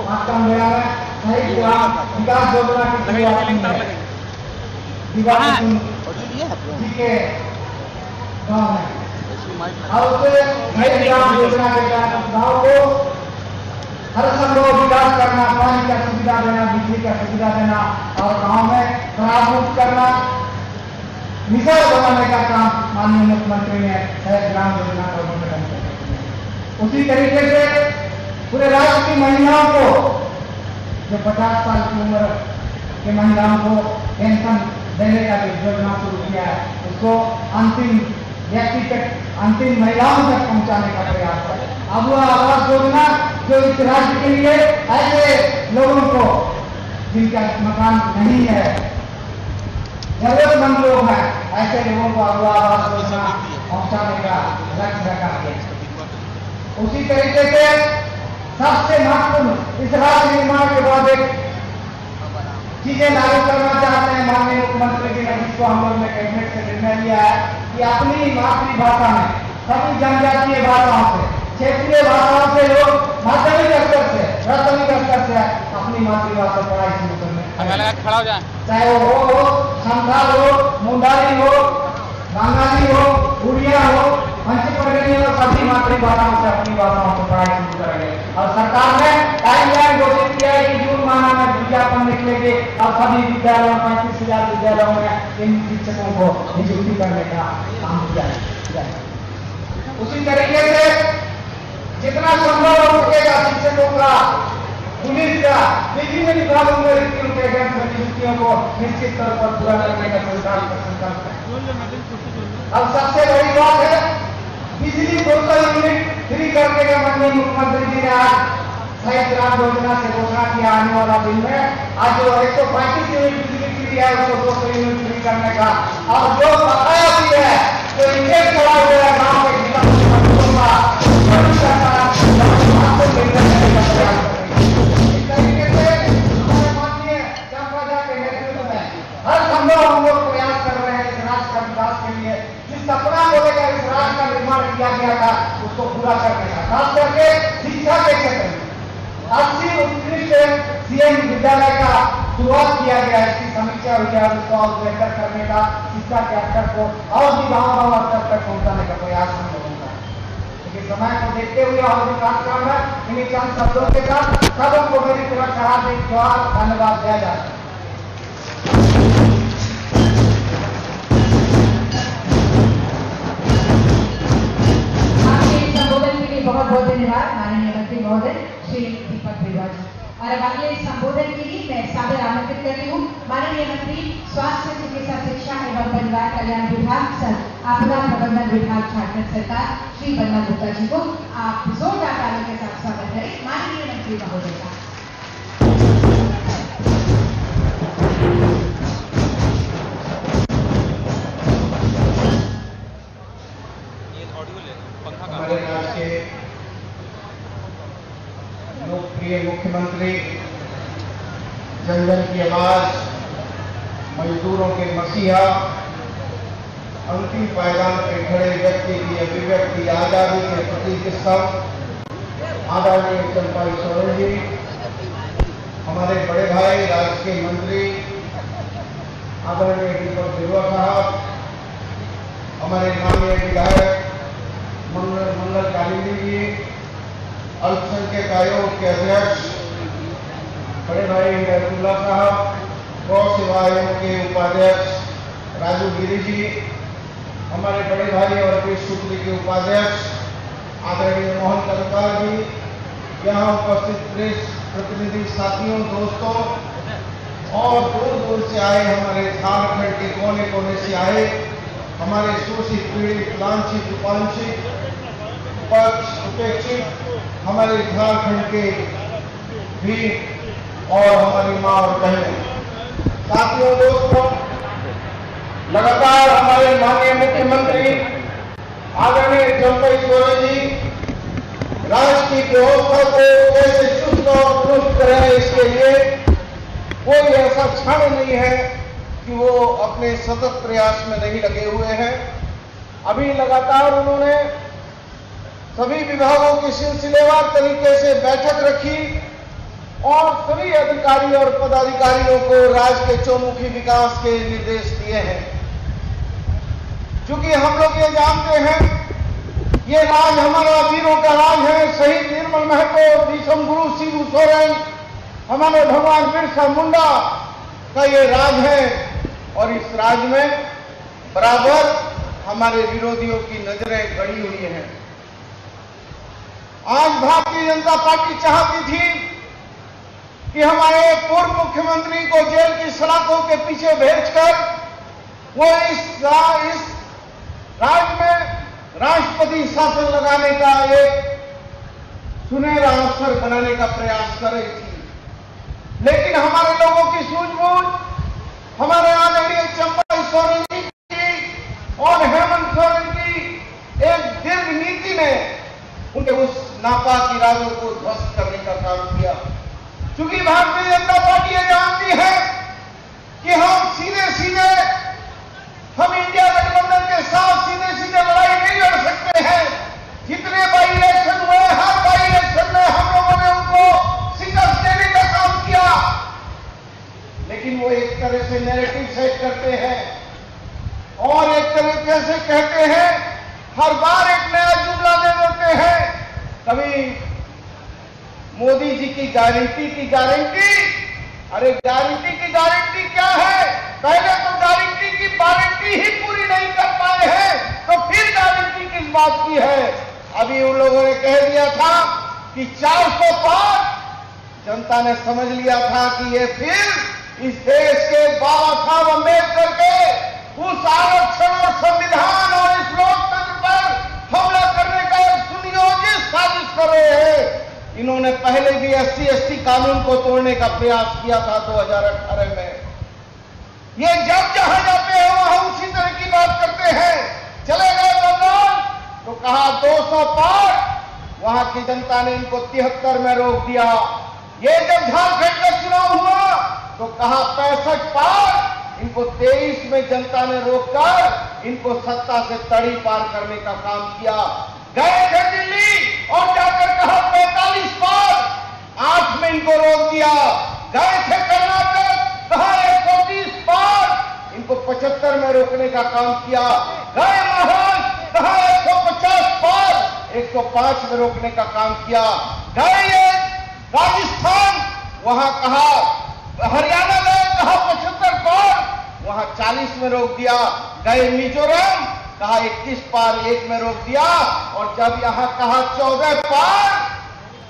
मातम मेला में सही विकास योजना की शुरुआत की है जी के गाँव में और उससे नई विकास योजना के तहत गाँव को हर संभव विकास करना, पानी का सुविधा देना, बिजली का सुविधा देना और गाँव में खराब मुक्त करना, मिसाल बनाने का काम माननीय मुख्यमंत्री ने ग्राम योजना का उद्घाटन किया। उसी तरीके से पूरे राज्य की महिलाओं को जो 50 साल की उम्र के महिलाओं को पेंशन देने का जो योजना शुरू किया है, उसको अंतिम व्यक्ति तक, अंतिम महिलाओं तक पहुंचाने का प्रयास है। अब वह आवास योजना जो इस राज्य के लिए ऐसे लोगों को जिनका मकान नहीं है, जरूरतमंद लोग हैं, ऐसे लोगों को अब आवास योजना पहुंचाने का लक्ष्य रखा गया। उसी तरीके से सबसे महत्वपूर्ण इस राज्य निर्माण के बाद एक चीजें लागू करना चाहते हैं माननीय मुख्यमंत्री जी ने, जिसको हम लोग ने कैबिनेट से निर्णय लिया है कि अपनी मातृभाषा में सभी जनजातीय भाषाओं से, क्षेत्रीय भाषाओं से लोग माध्यमिक स्तर से, प्राथमिक स्तर से अपनी मातृभाषा पढ़ाई शुरू करने, खड़ा हो जाए, चाहे वो हो, संथाल हो, मुंडारी हो, बंगाली हो, उड़िया हो, पंच परगनी हो, सभी मातृभाषाओं से अपनी भाषाओं को पढ़ाई शुरू करेंगे। और सरकार ने टाइमलाइन घोषित किया है कि जून माह में विज्ञापन निकलेंगे और सभी विद्यालयों, 35,000 विद्यालयों में इन शिक्षकों को नियुक्ति करने का काम किया जाए। उसी तरीके से जितना संभव हो सकेगा शिक्षकों का पुलिस का विभिन्न विभागों में रिक्तियों के गतिविधियों को निश्चित तौर पर पूरा करने का संकल्प है। अब सबसे बड़ी बात है, बिजली 200 यूनिट फ्री करने का माननीय मुख्यमंत्री जी ने आज शहीद ग्राम योजना से घोषणा किया। आने वाला दिन में आज जो 135 यूनिट बिजली फ्री है उसको 200 यूनिट फ्री करने का, और जो बकाया भी है जो इंडेक्स चला हुआ है गाँव के जिला हर संभव हम लोग प्रयास कर रहे हैं इस राष्ट्र का विकास के लिए। जिस सपना को लेकर इस राष्ट्र का निर्माण किया गया था उसको पूरा करने का, खास करके शिक्षा के क्षेत्र में 80 उत्कृष्ट सीएम विद्यालय का शुरुआत किया गया है। इसकी समीक्षा हुई है, उसको और बेहतर करने का, शिक्षा के स्तर को और भी गाँव स्तर तक पहुंचाने का प्रयास हम लोगों का। लेकिन समय को देखते हुए और भी काम है, इन्हीं चंद शब्दों के साथ सबों को मेरी तरफ से हार्दिक जोहार धन्यवाद दिया जाता है। बहुत बहुत धन्यवाद माननीय मंत्री महोदय श्री दीपक त्रिवेदी जी। और अब अगले संबोधन के लिए मैं सादर आमंत्रित करती हूँ माननीय मंत्री स्वास्थ्य चिकित्सा शिक्षा एवं परिवार कल्याण विभाग सर आपदा प्रबंधन विभाग झारखंड सरकार श्री बन्ना गुप्ता जी को। आप जोरदार ताली के साथ स्वागत करें माननीय मंत्री महोदय का। हमारे राज्य के लोकप्रिय मुख्यमंत्री, जन जन की आवाज, मजदूरों के मसीहा, अंतिम पायदान पे खड़े व्यक्ति की अभिव्यक्ति, आजादी के प्रतीक स्तंभ आदरणीय चंपाई सोरेन जी, हमारे बड़े भाई राज्य के मंत्री आदरणीय दीपक त्रिवेदी साहब, हमारे माननीय विधायक मंगल कालिंदी जी, अल्पसंख्यक आयोग के अध्यक्ष बड़े भाई हिदायतुल्लाह साहब, गौ सेवा आयोग के उपाध्यक्ष राजू गिरी जी, हमारे बड़े भाई और विश्व सूत्री के उपाध्यक्ष आदरणीय मोहन कर्मकार जी, यहाँ उपस्थित प्रेस प्रतिनिधि साथियों, दोस्तों और दूर दूर से आए, हमारे झारखंड के कोने कोने से आए, हमारे शोषित पीड़ित लांछित उपांछित पक्ष उपेक्षित हमारे झारखंड के भी और हमारी माँ और बहनें, साथियों, दोस्तों, लगातार हमारे माननीय मुख्यमंत्री आदरणीय चंपाई सोरेन जी राज्य की व्यवस्था को कैसे चुस्त और दुरुस्त करें, इसके लिए कोई ऐसा क्षण नहीं है कि वो अपने सतत प्रयास में नहीं लगे हुए हैं। अभी लगातार उन्होंने सभी विभागों की सिलसिलेवार तरीके से बैठक रखी और सभी अधिकारी और पदाधिकारियों को राज्य के चौमुखी विकास के निर्देश दिए हैं। क्योंकि हम लोग ये जानते हैं ये राज हमारा वीरों का राज है। शहीद निर्मल महतो, विषम गुरु शिबू सोरेन, हमारे भगवान बिरसा मुंडा का ये राज है और इस राज में बराबर हमारे विरोधियों की नजरें गड़ी हुई हैं। आज भारतीय जनता पार्टी चाहती थी कि हमारे पूर्व मुख्यमंत्री को जेल की सलाखों के पीछे भेजकर वो इस राज्य में राष्ट्रपति शासन लगाने का एक सुनहरा अवसर बनाने का प्रयास कर रही थी। लेकिन हमारे लोगों की सूझबूझ, हमारे आदरणीय चंपाई सोरेन जी की और हेमंत सोरेन की एक दीर्घ नीति ने उनके उस नापाक इरादों को ध्वस्त करने का काम किया। क्योंकि भारतीय जनता पार्टी ये जानती है कि हम सीधे सीधे हम इंडिया गठबंधन के साथ सीधे सीधे लड़ाई नहीं लड़ सकते हैं। जितने बाई इलेक्शन हुए, हर बाई इलेक्शन में हम लोगों ने उनको शिकस्त देने का काम किया। लेकिन वो एक तरह से नैरेटिव सेट करते हैं और एक तरीके से कहते हैं, हर बार एक नया जुमला दे देते हैं। कभी मोदी जी की गारंटी की गारंटी, अरे गारंटी की गारंटी क्या है? पहले तो गारंटी की वारंटी ही पूरी नहीं कर पाए हैं, तो फिर गारंटी किस बात की है? अभी उन लोगों ने कह दिया था कि 400 पार जनता ने समझ लिया था कि ये फिर इस देश के बाबा साहब अम्बेडकर के उस आरक्षण और संविधान और इस लोकतंत्र पर हमला करने का एक सुनियोजित साजिश कर रहे हैं। इन्होंने पहले भी SC/ST कानून को तोड़ने का प्रयास किया था 2018 में। ये जब जहां जाते हैं वहां उसी तरह की बात करते हैं। चले गए बंगाल तो कहा 200 पार, वहां की जनता ने इनको 73 में रोक दिया। ये जब झारखंड का चुनाव हुआ तो कहा 65 पार, इनको 23 में जनता ने रोककर इनको सत्ता से तड़ी पार करने का काम किया। गए थे दिल्ली और जाकर कहा 45 पार, 8 में इनको रोक दिया। गए थे कर्नाटक, कहा 130 पार, इनको 75 में रोकने का काम किया। गए महाराष्ट्र, कहा 150 पार, 105 में रोकने का काम किया। गए राजस्थान, वहां कहा, हरियाणा गए, कहा 75 पार, वहां 40 में रोक दिया। गए मिजोरम, कहा 21 पार, 1 में रोक दिया। और जब यहां कहा 14 पार,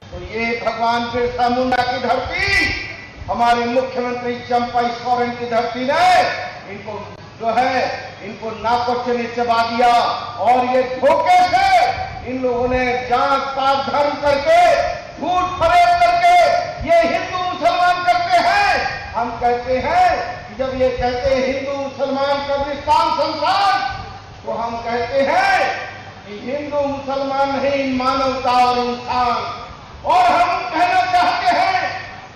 तो ये भगवान बिरसा मुंडा की धरती, हमारे मुख्यमंत्री चंपाई सोरेन की धरती ने इनको जो है इनको नाकोचने चबा दिया। और ये धोखे से इन लोगों ने जात पात धर्म करके, झूठ फरेब करके ये हिंदू मुसलमान करते हैं। हम कहते हैं कि जब ये कहते हैं हिंदू मुसलमान कब्रिस्तान संसार, तो हम कहते हैं कि हिंदू मुसलमान नहीं, मानवता और इंसान। और हम कहना चाहते हैं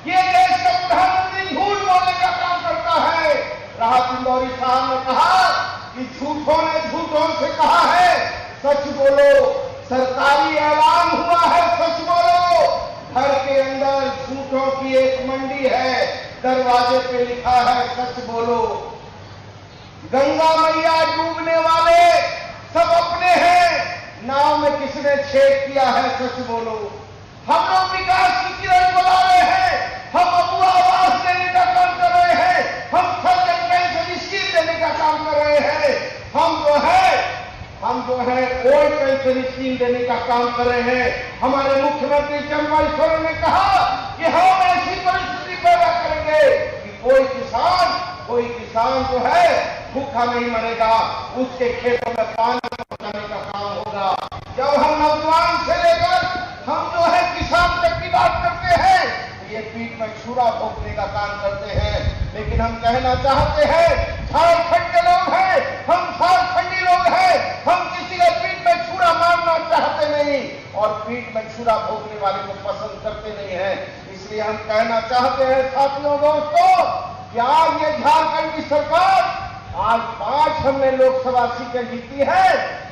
ये देश का प्रधानमंत्री झूठ बोलने का काम करता है। राहत इंदौरी साहब ने कहा कि झूठों ने झूठों से कहा है सच बोलो, सरकारी ऐलान हुआ है सच बोलो। घर के अंदर झूठों की एक मंडी है, दरवाजे पे लिखा है सच बोलो। गंगा मैया डूबने वाले सब अपने हैं, नाव में किसने छेद किया है सच बोलो। हम लोग विकास की किरण बुला रहे हैं, हम अबुआ आवास देने का काम कर रहे हैं, हम सर्जन पेंशन स्कीम देने का काम कर रहे हैं, हम जो है ओल्ड पेंशन स्कीम देने का काम कर रहे हैं। हमारे मुख्यमंत्री चंपाई सोरेन ने कहा कि हम ऐसी परिस्थिति पैदा करेंगे कि कोई किसान जो है भूखा नहीं मरेगा, उसके खेतों में पानी पहुंचाने का काम होगा। जब हम नौजवान से लेकर हम जो है किसान तक की बात करते हैं तो ये पीठ में छुरा भोंकने का काम करते हैं। लेकिन हम कहना चाहते हैं झारखंड के लोग हैं, हम झारखंडी लोग हैं, हम किसी के पीठ में छुरा मारना चाहते नहीं और पीठ में छुरा भोंकने वाले को पसंद करते नहीं है। इसलिए हम कहना चाहते हैं साथियों दोस्तों कि आज ये झारखंड की सरकार, आज 5 हमने लोकसभा सीटें जीती है,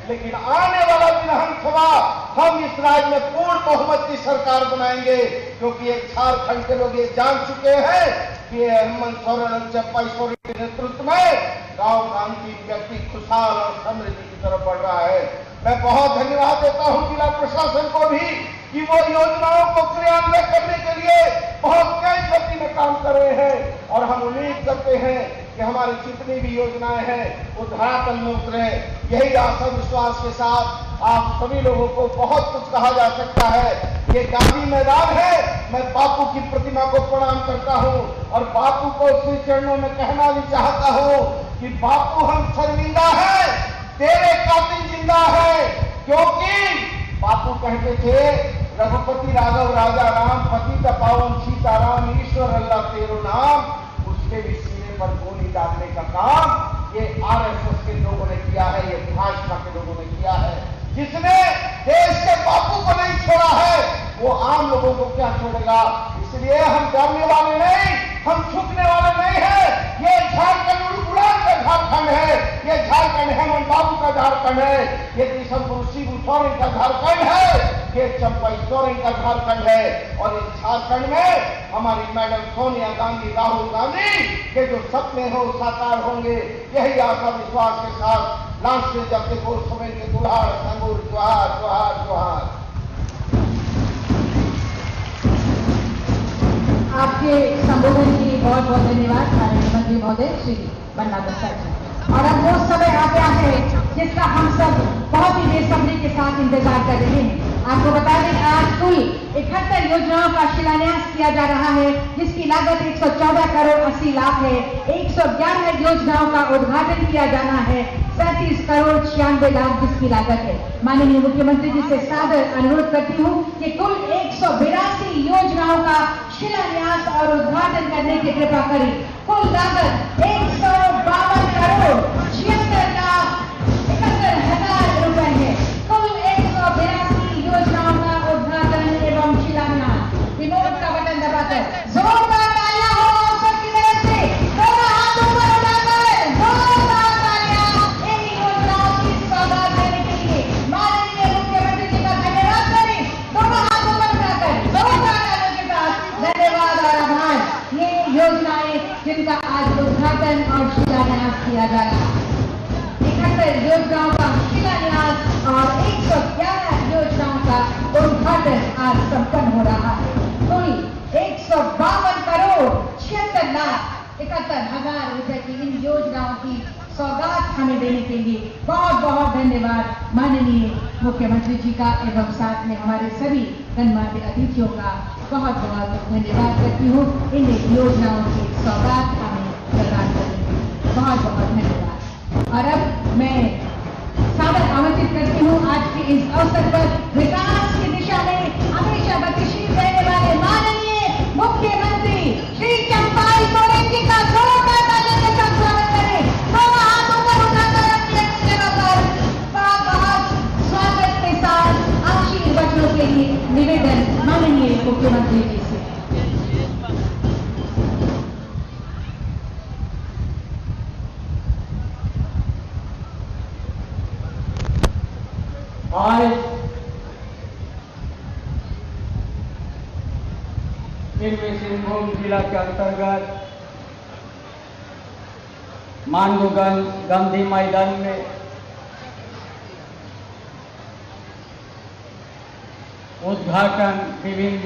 लेकिन आने वाला विधानसभा हम इस राज्य में पूर्ण बहुमत की सरकार बनाएंगे। क्योंकि एक झारखंड के लोग ये जान चुके हैं कि हेमंत सोरेन और चंपाई सोरेन के नेतृत्व में गांव गांधी व्यक्ति खुशहाल और समृद्धि की तरफ बढ़ रहा है। मैं बहुत धन्यवाद देता हूं जिला प्रशासन को भी कि वो योजनाओं को क्रियान्वित करने के लिए बहुत तेज गति में काम कर रहे हैं। और हम उम्मीद करते हैं कि हमारी जितनी भी योजनाएं हैं वो धरातल में उतरे। यही आशा विश्वास के साथ आप सभी लोगों को बहुत कुछ कहा जा सकता है। ये गांधी मैदान है, मैं बापू की प्रतिमा को प्रणाम करता हूं और बापू को श्री चरणों में कहना भी चाहता हूं कि बापू हम शर्मिंदा है, तेरे कातिल जिंदा है। क्योंकि बापू कहते थे रघुपति राघव राजा राम, पतित पावन सीताराम, ईश्वर अल्लाह तेरो नाम। उसके भी सीने पर गोली डालने का काम ये RSS के लोगों ने किया है, ये भाजपा के लोगों ने किया है। जिसने देश के बापू को नहीं छोड़ा है वो आम लोगों को क्या छोड़ेगा। इसलिए हम डरने वाले नहीं, हम झुकने वाले नहीं है। ये झारखंड उड़ान का झारखंड है, ये झारखंड हेमंत बाबू का झारखंड है, ये दिसंबर शिबू सोरेन का झारखंड है, ये चंपाई सोरेन का झारखंड है। और इस झारखंड में हमारी मैडम सोनिया गांधी, राहुल गांधी के जो सपने हो साकार होंगे। यही आशा विश्वास के साथ राष्ट्रीय जब सोरेन के दुल्हाड़ संगूर जोहार जोहार जोहार। आपके संबोधन के लिए बहुत बहुत धन्यवाद माननीय मंत्री महोदय श्री बन्ना दत्ता जी। और अब वो समय आ गया है जिसका हम सब बहुत ही बेसब्री के साथ इंतजार कर रहे हैं। आपको बता दें आज कुल 71 योजनाओं का शिलान्यास किया जा रहा है, जिसकी लागत 114 करोड़ 80 लाख है। 111 योजनाओं का उद्घाटन किया जाना है, 37 करोड़ 96 लाख जिसकी लागत है। माननीय मुख्यमंत्री जी से सादर अनुरोध करती हूँ कि कुल 182 योजनाओं का शिलान्यास और उद्घाटन करने की कृपा करें। कुल लागत 152 करोड़ 76 लाख 71 हजार रुपए है। कुल 182 योजनाओं का उद्घाटन एवं शिलान्यास। रिमोट का बटन दबाकर जोरदार तालियां हो आप सबकी तरफ से, दोनों हाथ ऊपर उठाकर जोरदार तालियां इन योजनाओं की सौगात देने के लिए माननीय मुख्यमंत्री जी का धन्यवाद करें। दोनों हाथ ऊपर उठाकर जोरदार तालियों के साथ धन्यवाद और आभार। ये योजनाएं जिनका आज उद्घाटन और शिलान्यास किया जा रहा है। 71 योजनाओं का शिलान्यास और 111 योजनाओं का उद्घाटन आज संपन्न हो रहा है। कुल 152 करोड़ 76 लाख 71 हजार रुपए की इन योजनाओं की सौगात हमें देने के लिए बहुत बहुत धन्यवाद माननीय मुख्यमंत्री जी का एवं साथ में हमारे सभी गणमान्य अतिथियों का बहुत बहुत धन्यवाद करती हूँ। इन योजनाओं की सौगात हमें प्रदान करने के लिए बहुत बहुत धन्यवाद। और अब मैं सादर आमंत्रित करती हूँ आज के इस अवसर पर विकास की दिशा में हमेशा गतिशील रहने वाले माननीय मुख्यमंत्री श्री चंपाई सोरेन जी का जोरदार तालियों के साथ स्वागत करें। दोनों हाथ ऊपर उठाकर अपनी जगह पर बहुत बहुत स्वागत के साथ आशीर्वादों के लिए निवेदन माननीय मुख्यमंत्री जी से। आज पूर्वी सिंहभूम जिला के अंतर्गत मानगोगंज गांधी मैदान में उद्घाटन विभिन्न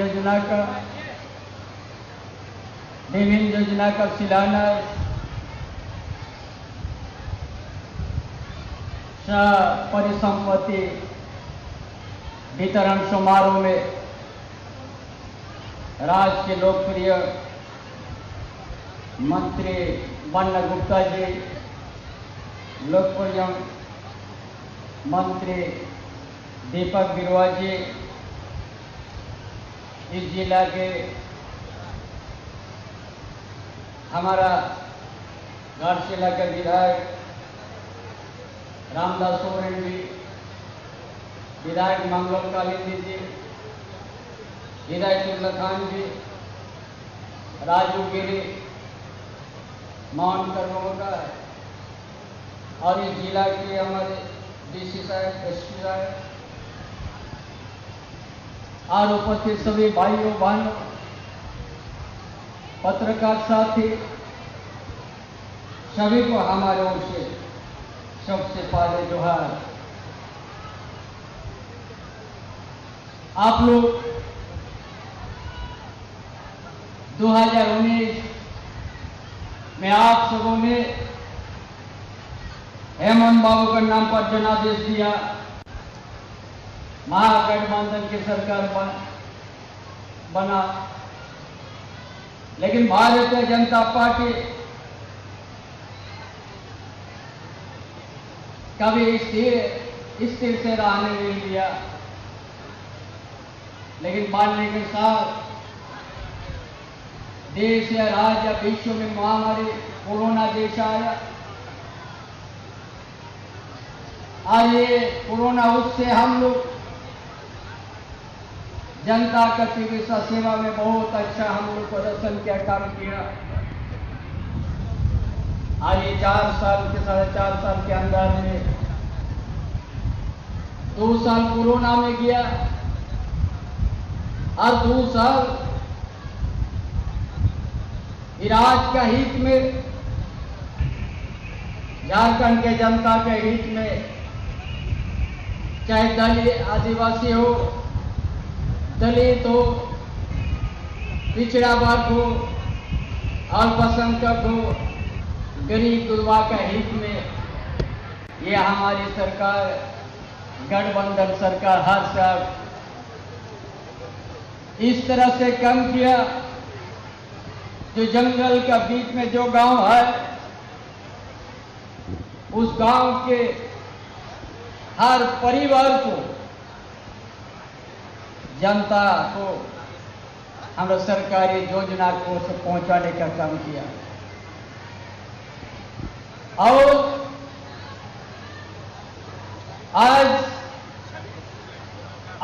योजना का शिलान्यास परिसंपत्ति वितरण समारोह में राज्य के लोकप्रिय मंत्री बन्ना गुप्ता जी, लोकप्रिय मंत्री दीपक बिरुआ जी, इस जिला के हमारा घाटशिला के विधायक रामदास सोरेन जी, विधायक मंगल कालिंदी जी, हिदायतुल्लाह खान जी, राजू गिरी, मोहन कर्मकार और इस जिला के हमारे डीसी साहब, एसपी साहब और उपस्थित सभी भाइयों बहनों, पत्रकार साथी, सभी को हमारे ओर से सबसे पहले जोहार। आप लोग 2019 में आप सबों ने हेमंत बाबू के नाम पर जनादेश दिया, महागठबंधन की सरकार बना, लेकिन भारतीय जनता पार्टी कभी स्थिर से रहने नहीं दिया, लेकिन मानने के साथ देश या राज्य या विश्व में महामारी कोरोना जैसा आया। आज ये कोरोना उससे हम लोग जनता का चिकित्सा सेवा में बहुत अच्छा हम लोग प्रदर्शन किया, काम किया। आज ये 4 साल के 4.5 साल के अंदर में 2 साल कोरोना में गया और 2 साल इलाज का हित में, झारखंड के जनता के हित में, चाहे दलित आदिवासी हो, दलित हो, पिछड़ा वर्ग हो, अल्पसंख्यक हो, गरीब गुरबा का हित में ये हमारी सरकार, गठबंधन सरकार हर साल इस तरह से कम किया, जो जंगल का बीच में जो गांव है, उस गांव के हर परिवार को, जनता को हमारा सरकारी योजना को पहुंचाने का काम किया। और आज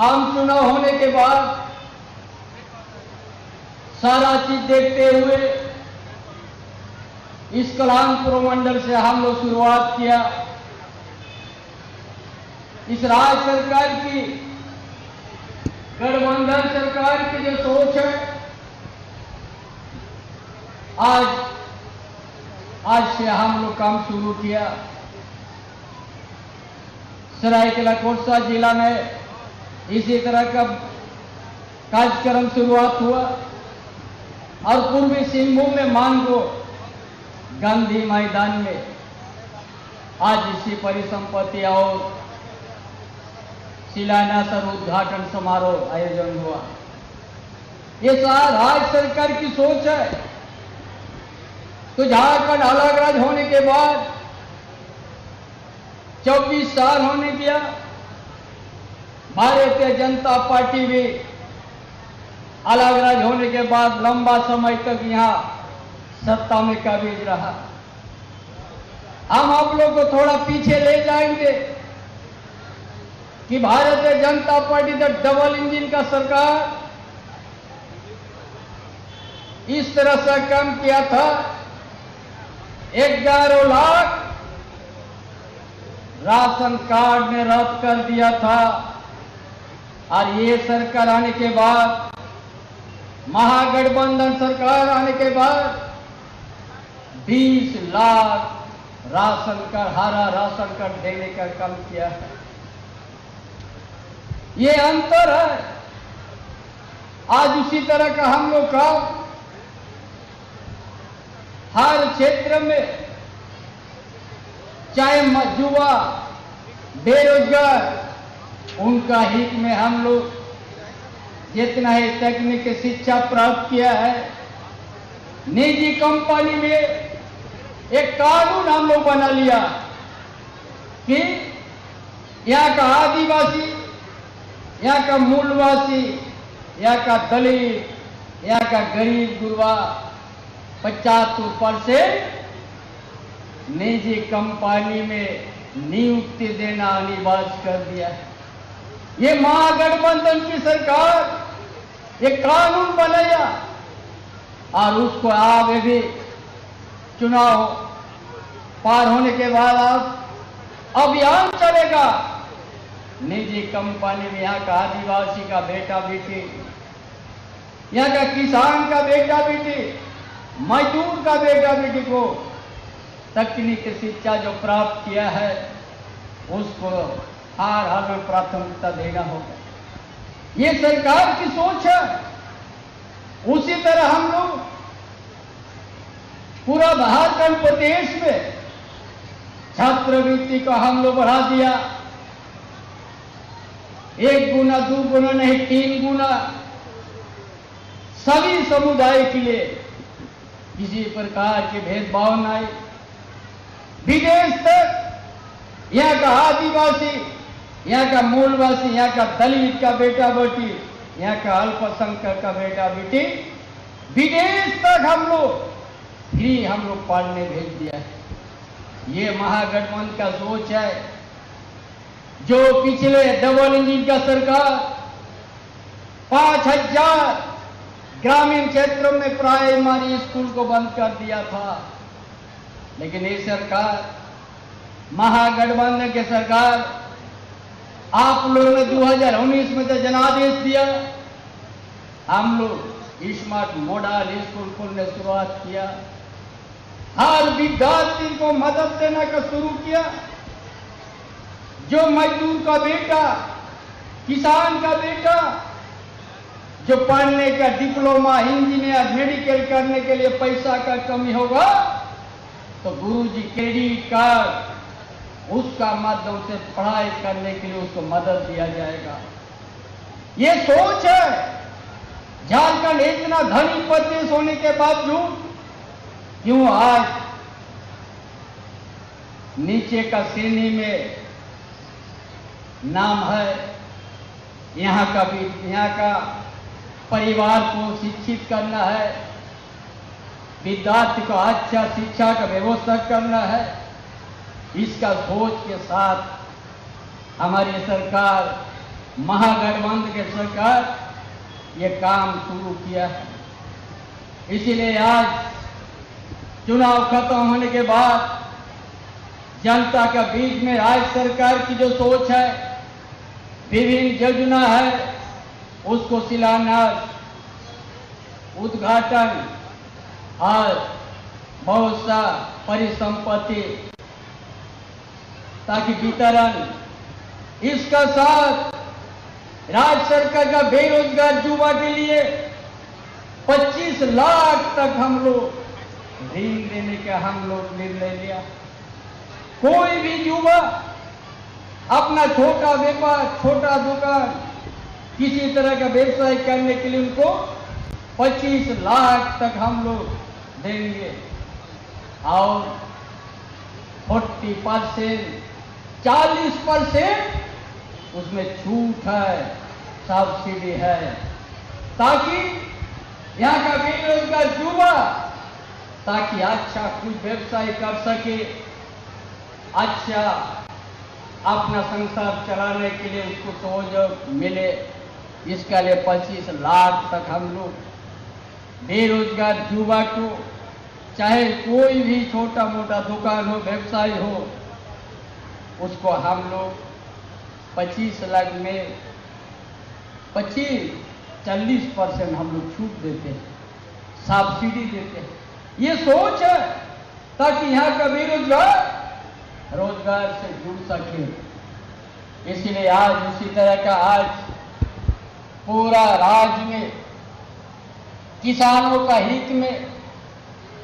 आम चुनाव होने के बाद सारा चीज देखते हुए इस कल्याणपुर मंडल से हम लोग शुरुआत किया। इस राज्य सरकार की, गठबंधन सरकार की जो सोच है, आज से हम लोग काम शुरू किया। सरायकेला कोरसा जिला में इसी तरह का कार्यक्रम शुरुआत हुआ और पूर्वी सिंहभूम में मानगो गांधी मैदान में आज इसी परिसंपत्ति और शिलान्यास और उद्घाटन समारोह आयोजन हुआ। ये राज्य सरकार की सोच है। तो झारखंड अलग राज्य होने के बाद 24 साल होने गया, भारतीय जनता पार्टी भी अलग राज्य होने के बाद लंबा समय तक यहां सत्ता में काबिज रहा। हम आप लोग को थोड़ा पीछे ले जाएंगे कि भारतीय जनता पार्टी का डबल इंजन का सरकार इस तरह से काम किया था। 11 लाख राशन कार्ड ने रद्द कर दिया था और ये सरकार आने के बाद, महागठबंधन सरकार आने के बाद 20 लाख राशन कार्ड, हरा राशन कार्ड देने का काम किया है। ये अंतर है। आज उसी तरह का हम लोग का हर क्षेत्र में, चाहे युवा, बेरोजगार, उनका हित में हम लोग जितना ही तकनीक शिक्षा प्राप्त किया है। निजी कंपनी में एक कानून हम लोग बना लिया कि यहाँ का आदिवासी, यहाँ का मूलवासी, यहाँ का दलित, यहाँ का गरीब गुरबा 75% निजी कंपनी में नियुक्ति देना अनिवार्य कर दिया है। ये महागठबंधन की सरकार एक कानून बनाया और उसको आगे भी चुनाव पार होने के बाद अब अभियान चलेगा। निजी कंपनी में यहाँ का आदिवासी का बेटा बेटी, यहाँ का किसान का बेटा बेटी, मजदूर का बेटा बेटी को तकनीक शिक्षा जो प्राप्त किया है उसको हर हाल में प्राथमिकता देना होगा। ये सरकार की सोच है। उसी तरह हम लोग पूरा झारखंड प्रदेश में छात्रवृत्ति को हम लोग बढ़ा दिया। 1 गुना 2 गुना नहीं, 3 गुना सभी समुदाय के लिए किसी प्रकार के भेदभाव नहीं। विदेश तक यहाँ का आदिवासी, यहाँ का मूलवासी, यहाँ का दलित का बेटा बेटी, यहाँ का अल्पसंख्यक का बेटा बेटी विदेश तक हम लोग फ्री हम लोग पढ़ने भेज दिया है। ये महागठबंधन का सोच है। जो पिछले डबल इंजन का सरकार 5000 ग्रामीण क्षेत्रों में प्राइमरी स्कूल को बंद कर दिया था, लेकिन ये सरकार, महागठबंधन की सरकार, आप लोगों ने 2019 में तो जनादेश दिया। हम लोग स्मार्ट मॉडल स्कूल खोलने शुरुआत किया। हर विद्यार्थी को मदद देने का शुरू किया। जो मजदूर का बेटा, किसान का बेटा जो पढ़ने का डिप्लोमा, इंजीनियर, मेडिकल करने के लिए पैसा का कमी होगा तो गुरुजी क्रेडिट कार्ड उसका माध्यम से पढ़ाई करने के लिए उसको मदद दिया जाएगा। ये सोच है। झारखंड इतना धनी प्रदेश होने के बावजूद क्यों आज नीचे का श्रेणी में नाम है? यहाँ का परिवार को शिक्षित करना है, विद्यार्थी को अच्छा शिक्षा का व्यवस्था करना है। इसका सोच के साथ हमारी सरकार, महागठबंधन की सरकार, ये काम शुरू किया है। इसीलिए आज चुनाव खत्म होने के बाद जनता के बीच में राज्य सरकार की जो सोच है, विभिन्न योजना है, उसको शिलान्यास, उद्घाटन और बहुत सा परिसंपत्ति ताकि वितरण, इसका साथ राज्य सरकार का बेरोजगार युवा के लिए 25 लाख तक हम लोग ऋण देने का हम लोग निर्णय लिया। कोई भी युवा अपना छोटा व्यापार, छोटा दुकान, किसी तरह का व्यवसाय करने के लिए उनको 25 लाख तक हम लोग देंगे और 40%, 40% उसमें छूट है, सब्सिडी है, ताकि यहाँ का बेरोजगार युवा ताकि अच्छा कुछ व्यवसाय कर सके, अच्छा अपना संसार चलाने के लिए उसको सहयोग मिले। इसके लिए 25 लाख तक हम लोग बेरोजगार युवा को, चाहे कोई भी छोटा मोटा दुकान हो, व्यवसाय हो, उसको हम लोग 25 लाख में 40% हम लोग छूट देते हैं, सब्सिडी देते हैं। ये सोच है ताकि यहाँ का बेरोजगार रोजगार से जुड़ सके। इसलिए आज उसी तरह का आज पूरा राज्य में किसानों का हित में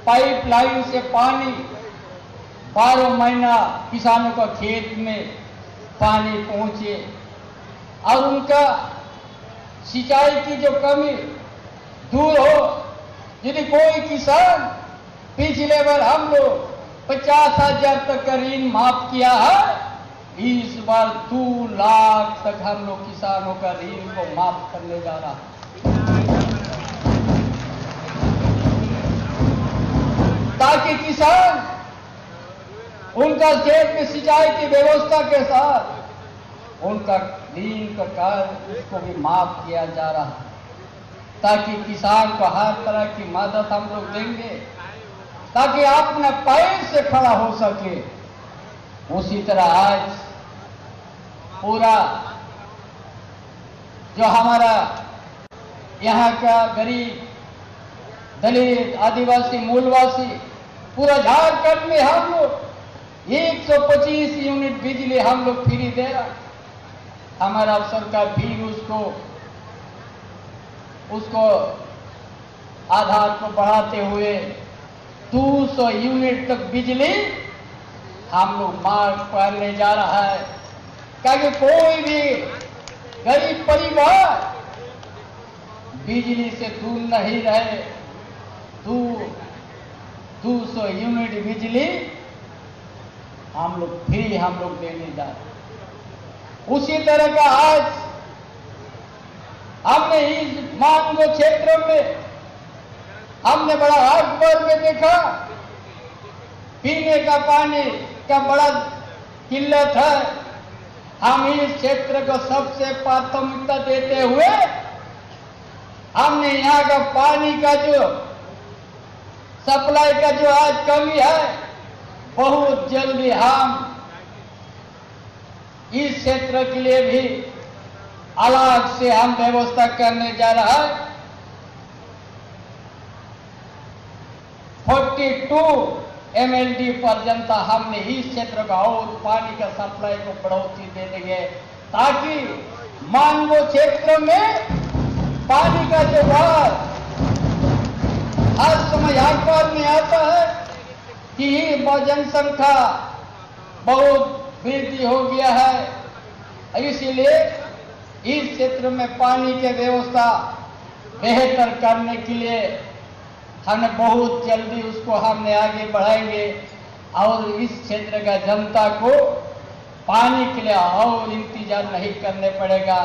पाइपलाइन से पानी 12 महीना किसानों का खेत में पानी पहुंचे और उनका सिंचाई की जो कमी दूर हो। यदि कोई किसान पिछले बार हम लोग 50,000 तक का ऋण माफ किया है, इस बार 2 लाख तक हम लोग किसानों का ऋण को माफ करने जा रहा है, ताकि किसान उनका खेत में सिंचाई की व्यवस्था के साथ उनका ऋण का कार्य उसको भी माफ किया जा रहा है, ताकि किसान को हर तरह की मदद हम लोग देंगे ताकि अपने पैर से खड़ा हो सके। उसी तरह आज पूरा जो हमारा यहाँ का गरीब, दलित, आदिवासी, मूलवासी पूरा झारखंड में हम लोग 125 यूनिट बिजली हम लोग फ्री दे रहा। हमारा सरकार भी उसको आधार को बढ़ाते हुए 200 यूनिट तक बिजली हम लोग मांग करने जा रहा है, ताकि कोई भी गरीब परिवार बिजली से दूर नहीं रहे। 200 यूनिट बिजली हम लोग फ्री हम लोग देने जा रहे। उसी तरह का आज हमने इस मांगो क्षेत्र में हमने बड़ा हाट में देखा, पीने का पानी का बड़ा किल्लत है। हम इस क्षेत्र को सबसे प्राथमिकता देते हुए हमने यहाँ का पानी का जो सप्लाई का जो आज कमी है, बहुत जल्दी हम इस क्षेत्र के लिए भी अलग से हम व्यवस्था करने जा रहा है। 42 MLD पर्यंत हमने इस क्षेत्र का और पानी का सप्लाई को बढ़ोतरी दे देंगे, ताकि मांगो क्षेत्र में पानी का जो हर समय हाथ में आता है कि जनसंख्या बहुत वृद्धि हो गया है। इसीलिए इस क्षेत्र में पानी की व्यवस्था बेहतर करने के लिए हमने बहुत जल्दी उसको हमने आगे बढ़ाएंगे और इस क्षेत्र का जनता को पानी के लिए और इंतजार नहीं करने पड़ेगा।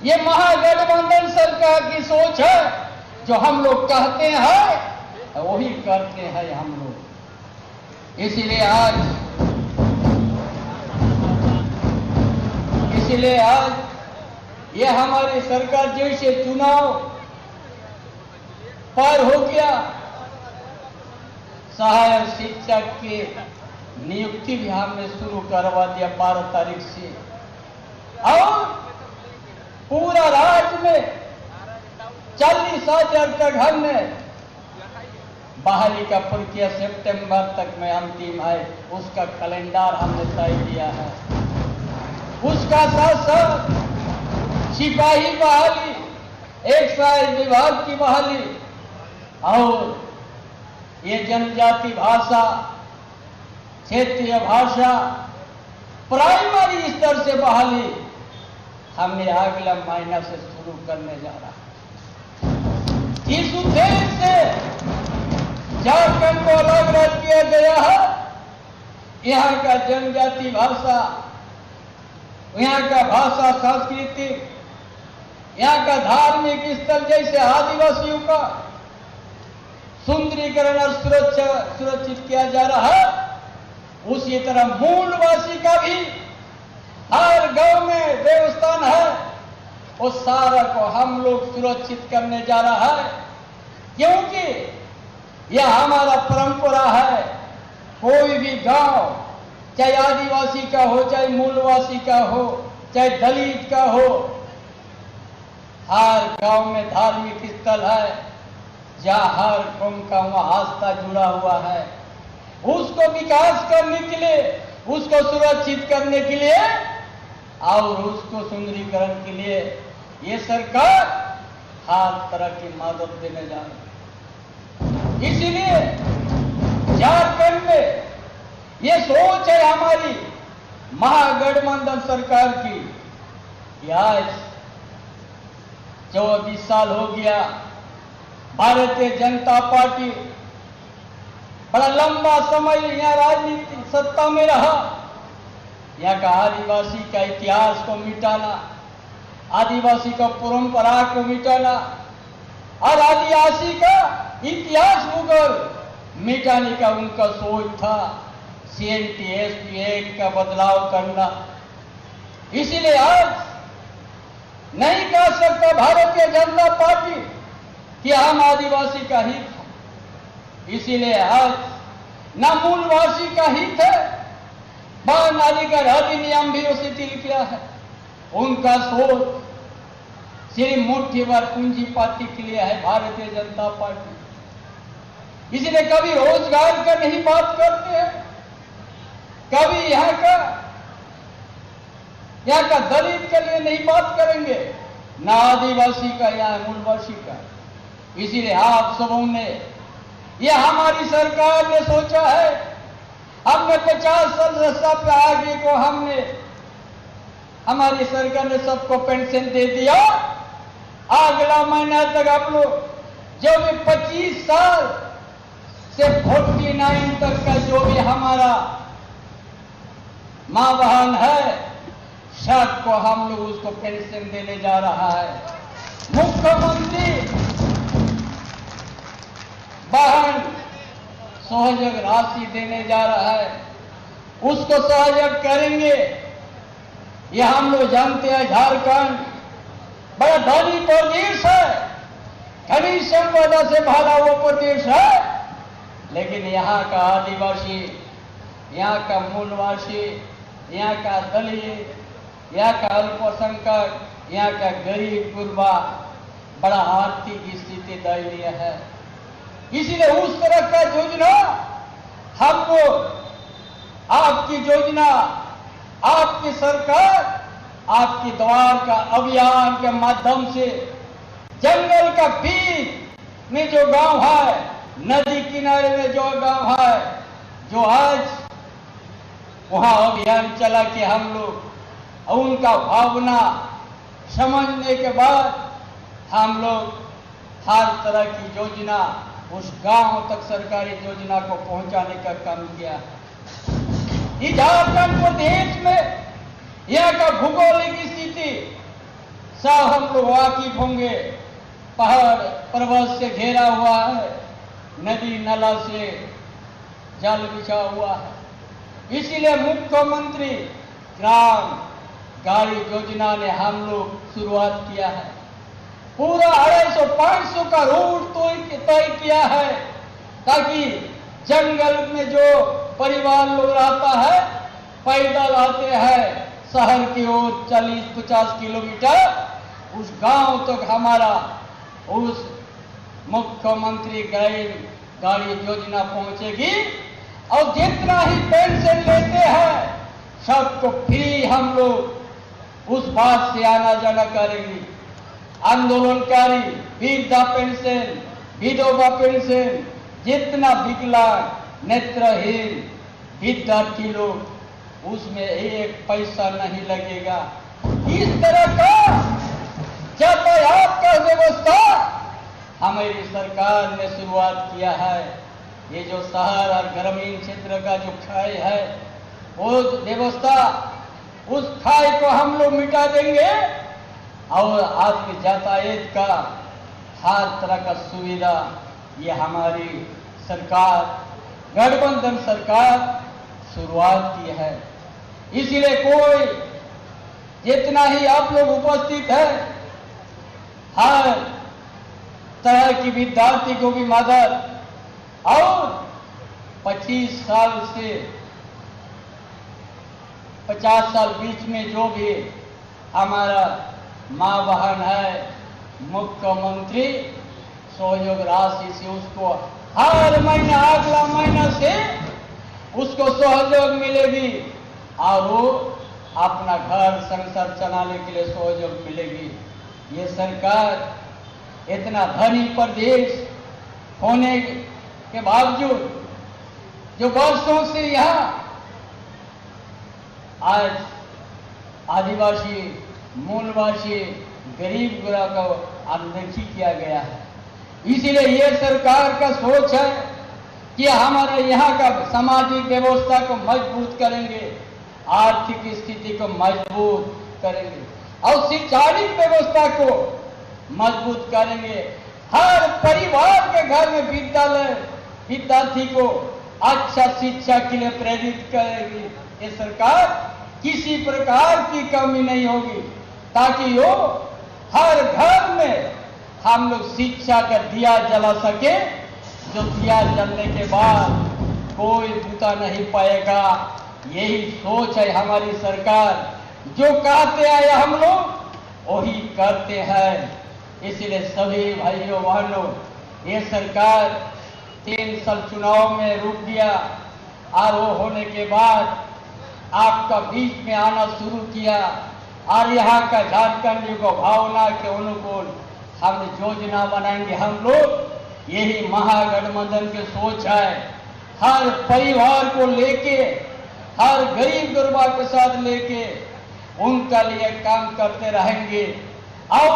ये महागठबंधन सरकार की सोच है, जो हम लोग कहते हैं वही करते हैं हम लोग। इसीलिए आज ये हमारी सरकार जैसे चुनाव पार हो गया, सहायक शिक्षक की नियुक्ति भी हमने शुरू करवा दिया 12 तारीख से, और पूरा राज्य में 40,000 का घर में बहाली का प्रक्रिया सितंबर तक में अंतिम है, उसका कैलेंडर हमने तय किया है। उसका साथ साथ सिपाही बहाली, एक्साइज विभाग की बहाली और ये जनजाति भाषा, क्षेत्रीय भाषा, प्राइमरी स्तर से बहाली हमने अगला महीना से शुरू करने जा रहा है। इस उद्देश्य से झारखंड को अलग रख किया गया है। यहाँ का जनजाति भाषा, यहाँ का भाषा संस्कृति, यहाँ का धार्मिक स्थल जैसे आदिवासियों का सुंदरीकरण और सुरक्षित किया जा रहा है, उसी तरह मूलवासी का भी हर गांव में देवस्थान है, उस सारा को हम लोग सुरक्षित करने जा रहा है, क्योंकि यह हमारा परंपरा है। कोई भी गांव, चाहे आदिवासी का हो, चाहे मूलवासी का हो, चाहे दलित का हो, हर गांव में धार्मिक स्थल है, जहां हर कौम का वहां आस्था जुड़ा हुआ है। उसको विकास करने के लिए, उसको सुरक्षित करने के लिए और उसको सुंदरीकरण के लिए ये सरकार हर तरह की मदद देने जा रही है। इसीलिए झारखंड में ये सोच है हमारी महागठबंधन सरकार की कि आज 24 साल हो गया भारतीय जनता पार्टी बड़ा लंबा समय यहाँ राजनीति सत्ता में रहा। यहाँ का आदिवासी का इतिहास को मिटाना, आदिवासी का परंपरा को मिटाना और आदिवासी का इतिहास भूगोल मिटाने का उनका सोच था। CNTSP एक्ट का बदलाव करना। इसीलिए आज नहीं कह सकता भारतीय जनता पार्टी कि हम आदिवासी का हित है। इसीलिए आज न मूलवासी का हित है, बाल नागरिक अधिनियम भी उसी दिल किया है। उनका सोच सिर्फ मुट्ठी भर पूंजीपति के लिए है भारतीय जनता पार्टी। इसलिए कभी रोजगार का नहीं बात करते हैं, कभी यहाँ का दलित के लिए नहीं बात करेंगे, ना आदिवासी का या मूलवासी का। इसीलिए आप सबों ने, ये हमारी सरकार ने सोचा है, हमने 50 साल पे आगे को हमने, हमारी सरकार ने सबको पेंशन दे दिया। अगला महीना तक आप लोग जो भी 25 साल से 49 तक का जो भी हमारा मां बहन है, सबको हम लोग उसको पेंशन देने जा रहा है। मुख्यमंत्री बहन सहयोग राशि देने जा रहा है, उसको सहयोग करेंगे। ये हम लोग जानते हैं झारखंड बड़ा धनी प्रदेश है, खनिज संपदा से भरा हुआ प्रदेश है, लेकिन यहाँ का आदिवासी, यहाँ का मूलवासी, यहाँ का दलित, यहाँ का अल्पसंख्यक, यहाँ का गरीब गुरबा बड़ा आर्थिक स्थिति दयनीय है। इसीलिए उस तरह का योजना हमको, आपकी योजना, आपकी सरकार, आपकी द्वार का अभियान के माध्यम से जंगल का बीच में जो गांव है, नदी किनारे में जो गांव है, जो आज वहां अभियान चला के हम लोग उनका भावना समझने के बाद हम लोग हर तरह की योजना उस गांव तक सरकारी योजना को पहुंचाने का काम किया। इस झारखंड को देश में यहाँ का भूगोलिक स्थिति सब हम लोग वाकिफ होंगे। पहाड़ पर्वत से घेरा हुआ है, नदी नाला से जल बिछा हुआ है। इसीलिए मुख्यमंत्री ग्राम गाड़ी योजना ने हम लोग शुरुआत किया है। पूरा 250-500 का रूट तय किया है, ताकि जंगल में जो परिवार लोग रहता है, पैदल आते हैं शहर की ओर 40-50 किलोमीटर, उस गांव तक हमारा उस मुख्यमंत्री गाड़ी योजना पहुंचेगी। और जितना ही पेंशन लेते हैं सबको फ्री हम लोग उस बात से आना जाना करेंगे। आंदोलनकारी वृद्धा पेंशन, विधवा पेंशन, जितना विकलांग नेत्रहीन विद्यार्थी लोग, उसमें एक पैसा नहीं लगेगा। इस तरह का यातायात का व्यवस्था हमारी सरकार ने शुरुआत किया है। ये जो शहर और ग्रामीण क्षेत्र का जो खाई है, वो व्यवस्था, उस खाई को हम लोग मिटा देंगे और आज के यातायात का हर तरह का सुविधा ये हमारी सरकार, गठबंधन सरकार शुरुआत की है। इसलिए कोई जितना ही आप लोग उपस्थित है, हर तरह की विद्यार्थी को भी मदद, और 25 साल से 50 साल बीच में जो भी हमारा माँ बहन है, मुख्यमंत्री सहयोग राशि से उसको हर महीना अगला महीना से उसको सहयोग मिलेगी और वो अपना घर संसार चलाने के लिए सहयोग मिलेगी। ये सरकार इतना धनी प्रदेश होने के बावजूद जो वर्षों से यहाँ आज आदिवासी मूलवासी गरीब गुरा को अनदेखी किया गया है। इसीलिए ये सरकार का सोच है कि हमारे यहाँ का सामाजिक व्यवस्था को मजबूत करेंगे, आर्थिक स्थिति को मजबूत करेंगे और शैक्षणिक व्यवस्था को मजबूत करेंगे। हर परिवार के घर में विद्यार्थी को अच्छा शिक्षा के लिए प्रेरित करेगी। ये सरकार किसी प्रकार की कमी नहीं होगी, ताकि वो हर घर में हम लोग शिक्षा का दिया जला सके, जो दिया जलने के बाद कोई बुता नहीं पाएगा। यही सोच है हमारी सरकार। जो कहते आए हम लोग वही करते हैं। इसलिए सभी भाइयों बहनों, ये सरकार 3 साल चुनाव में रुक गया और वो होने के बाद आपका बीच में आना शुरू किया और यहाँ का झारखंड को भावना के अनुकूल हम योजना बनाएंगे। हम लोग यही महागठबंधन की सोच है। हर परिवार को लेके, हर गरीब गुरबा के साथ लेके उनका लिए काम करते रहेंगे और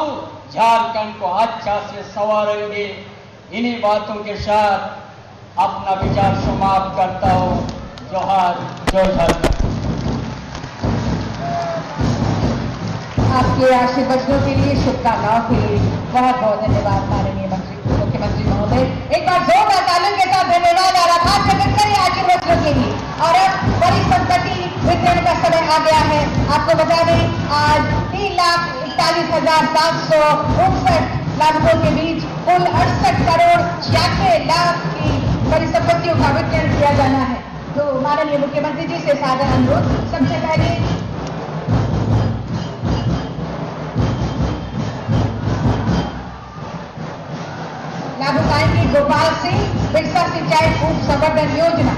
झारखंड को अच्छा से संवारेंगे। इन्हीं बातों के साथ अपना विचार समाप्त करता हूँ। जोहार, जय झारखंड। आपके आशीर्वचनों के लिए, शुभकामनाओं के लिए बहुत बहुत धन्यवाद माननीय मुख्यमंत्री महोदय। एक बार जोरदार तालियों के साथ धन्यवाद और आभार प्रकट करें आशीर्वचनों के लिए। और अब बड़ी संपत्ति वितरण का समय आ गया है। आपको बता दें, आज 3,41,759 लाभुकों के बीच कुल 68 करोड़ 96 लाख की बड़ी संपत्तियों का वितरण किया जाना है। तो माननीय मुख्यमंत्री जी से सादर अनुरोध, सबसे पहले लाभुक आएंगे गोपाल सिंह, बिरसा सिंचाई कूप संवर्धन योजना,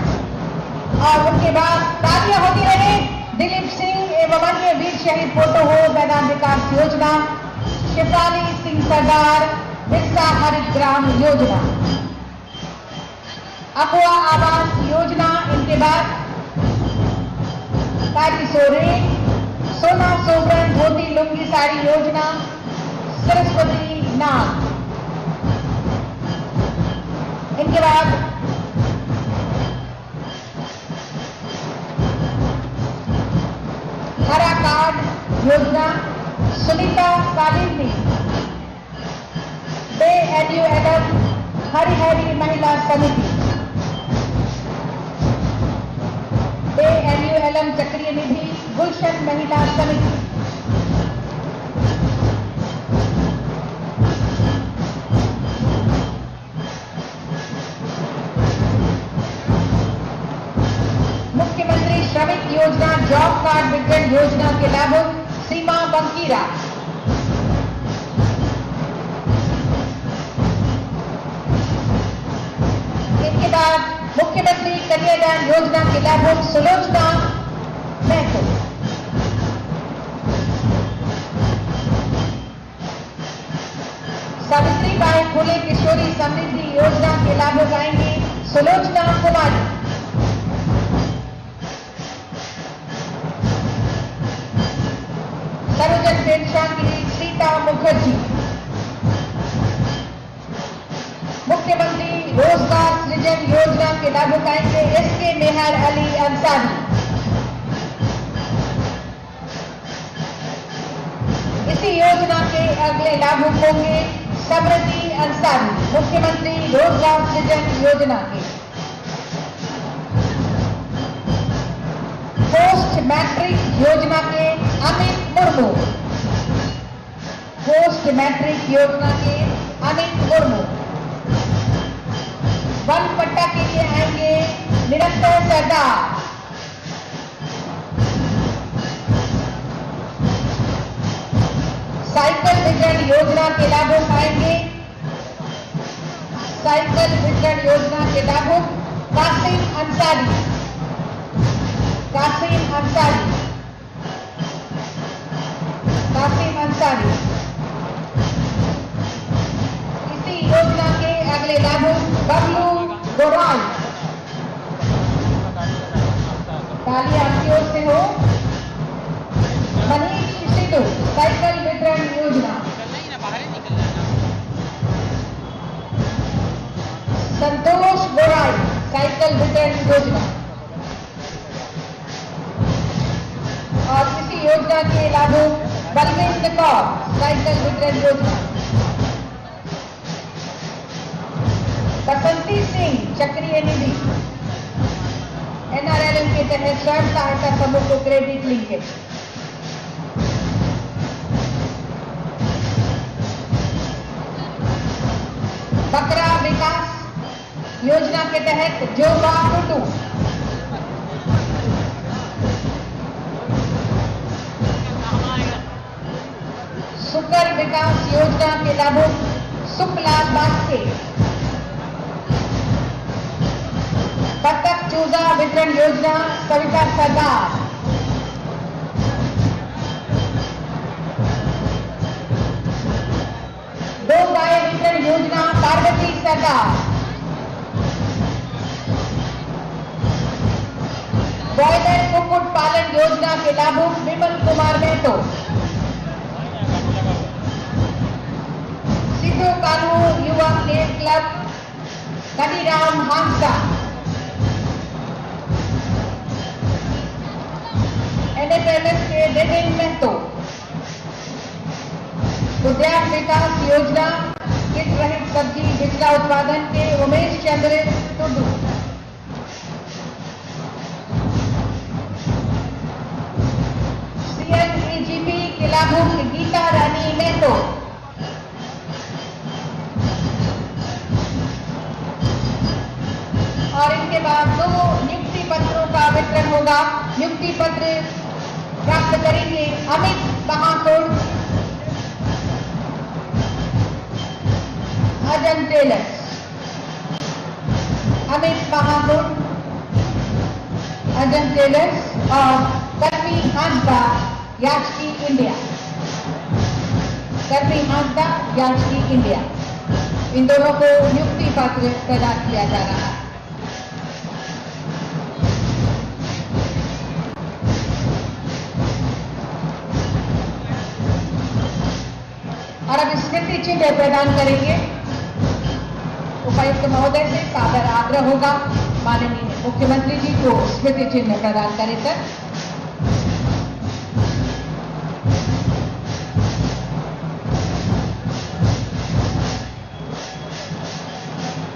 और उनके बाद तालियां होती रहे दिलीप सिंह एवं अन्य वीर शहीद फोटो हो मैदान विकास योजना, शिवरानी सिंह सरदार बिरसा हरित ग्राम योजना, अपुआ आवास योजना, इनके बाद तारी सोरेन, सोना सोबरन धोती लुंगी साड़ी योजना, सरस्वती नाग, धन्यवाद। हरा कार्ड योजना सुनीता कालिंदी, बे एनयूएलएम हरिहरी महिला समिति, बे एनयूएलएम चक्रीय निधि गुलशन महिला समिति, मुख्यमंत्री श्रमिक योजना जॉब कार्ड वितरण योजना के लाभुक सीमा बंकीरा, इसके बाद मुख्यमंत्री कन्यादान योजना के लाभुक सुलोचना महतो, सावित्रीबाई फुले किशोरी समृद्धि योजना के लाभुक आएंगे सुलोचना कुमारी, सर्वजन पेंशन की सीता मुखर्जी, मुख्यमंत्री रोजगार सृजन योजना के लाभुक आएंगे एसके मेहर अली अंसारी, इसी योजना के अगले लाभुक होंगे समृद्धि अंसारी, मुख्यमंत्री रोजगार सृजन योजना के। पोस्ट मैट्रिक योजना के अमित मुर्मू, पोस्ट मैट्रिक योजना के अमित मुर्मू, वन पट्टा के लिए आएंगे निरंतर सरदार, साइकिल वितरण योजना के लाभुक आएंगे, साइकिल वितरण योजना के लाभुक कासिम अंसारी, कासिम अंसारी, कासिम अंसारी, इसी योजना के अगले लाभुक बबलू गोराल, ताली आपकी ओर से हो, मनीष सिद्धू साइकिल वितरण योजना, संतोष गोराई साइकिल वितरण योजना, और इसी योजना के लाभुक बलविंद्र कौर साइकिल वितरण योजना, बसंती सिंह चक्रीय निधि, एनआरएलएम के तहत स्वयं सहायता समूह को क्रेडिट लिंकेज, बकरा विकास योजना के तहत जोगा टुटू, सुकर विकास योजना के लाभुक शुक्ला बास्के, बतख चूजा वितरण योजना सविता सरदार, दो गाय वितरण योजना पार्वती सरदार, ब्रॉयलर कुक्कुट पालन योजना के लाभुक विमल कुमार महतो, सिद्धू कानू युवा प्लेयर क्लब कनीराम हांसा, एनएफएलएस के नितिन महतो, उद्यान विकास योजना कीट रहित सब्जी बिचला उत्पादन के उमेश चंद्र टुडू, सीएनईजीपी के लाभुक गीता रानी महतो, और इनके बाद 2 नियुक्ति पत्रों का वितरण होगा। नियुक्ति पत्र प्राप्त करेंगे अमित महाकुड़, अजन टेलर्स, अमित महाकुड़, अजन टेलर्स और कर्मी हांसदा याचकी इंडिया, कर्मी हांसदा याचकी इंडिया, इन दोनों को नियुक्ति पत्र प्रदान किया जा रहा है। और अब स्मृति चिन्ह प्रदान करेंगे उपायुक्त महोदय से सादर आग्रह होगा माननीय मुख्यमंत्री जी को स्मृति चिन्ह प्रदान करें सर।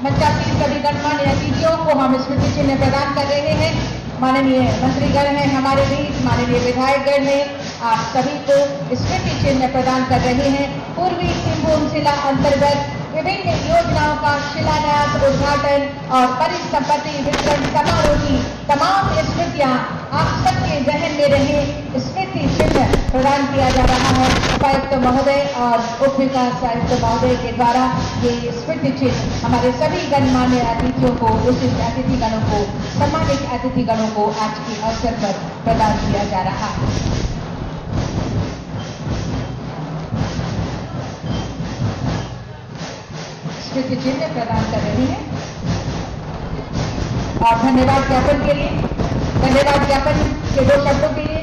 मंचासीन सभी गणमान्य अतिथियों को हम स्मृति चिन्ह प्रदान कर रहे हैं। माननीय मंत्रीगण हैं हमारे बीच, माननीय विधायकगण हैं, आप सभी को स्मृति चिन्ह प्रदान कर रहे हैं। पूर्वी सिंहभूम जिला अंतर्गत विभिन्न योजनाओं का शिलान्यास, उद्घाटन और परिसंपत्ति वितरण समारोह की तमाम स्मृतियां आप सबके जहन में रहे, स्मृति चिन्ह प्रदान किया जा रहा है। उपायुक्त महोदय और उप विकास आयुक्त महोदय के द्वारा ये स्मृति चिन्ह हमारे सभी गणमान्य अतिथियों को, उचित अतिथिगणों को, सम्मानित अतिथिगणों को आज के अवसर पर प्रदान किया जा रहा है। स्मृति चिन्ह प्रदान कर रहे हैं और धन्यवाद ज्ञापन के लिए, धन्यवाद ज्ञापन के 2 शब्दों के लिए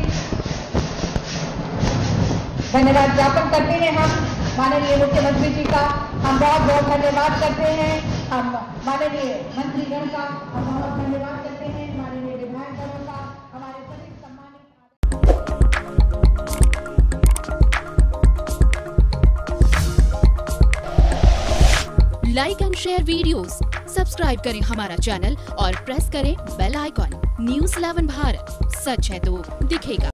धन्यवाद ज्ञापन करते हैं हम माननीय मुख्यमंत्री जी का। हम बहुत बहुत धन्यवाद करते हैं, हम माननीय मंत्रीगण का हम बहुत धन्यवाद करते हैं, माननीय विधायकगणों का, हमारे सभी सम्मानित। Like and share videos, subscribe करें हमारा चैनल और प्रेस करें बेल आइकॉन। News 11 भारत, सच है तो दिखेगा।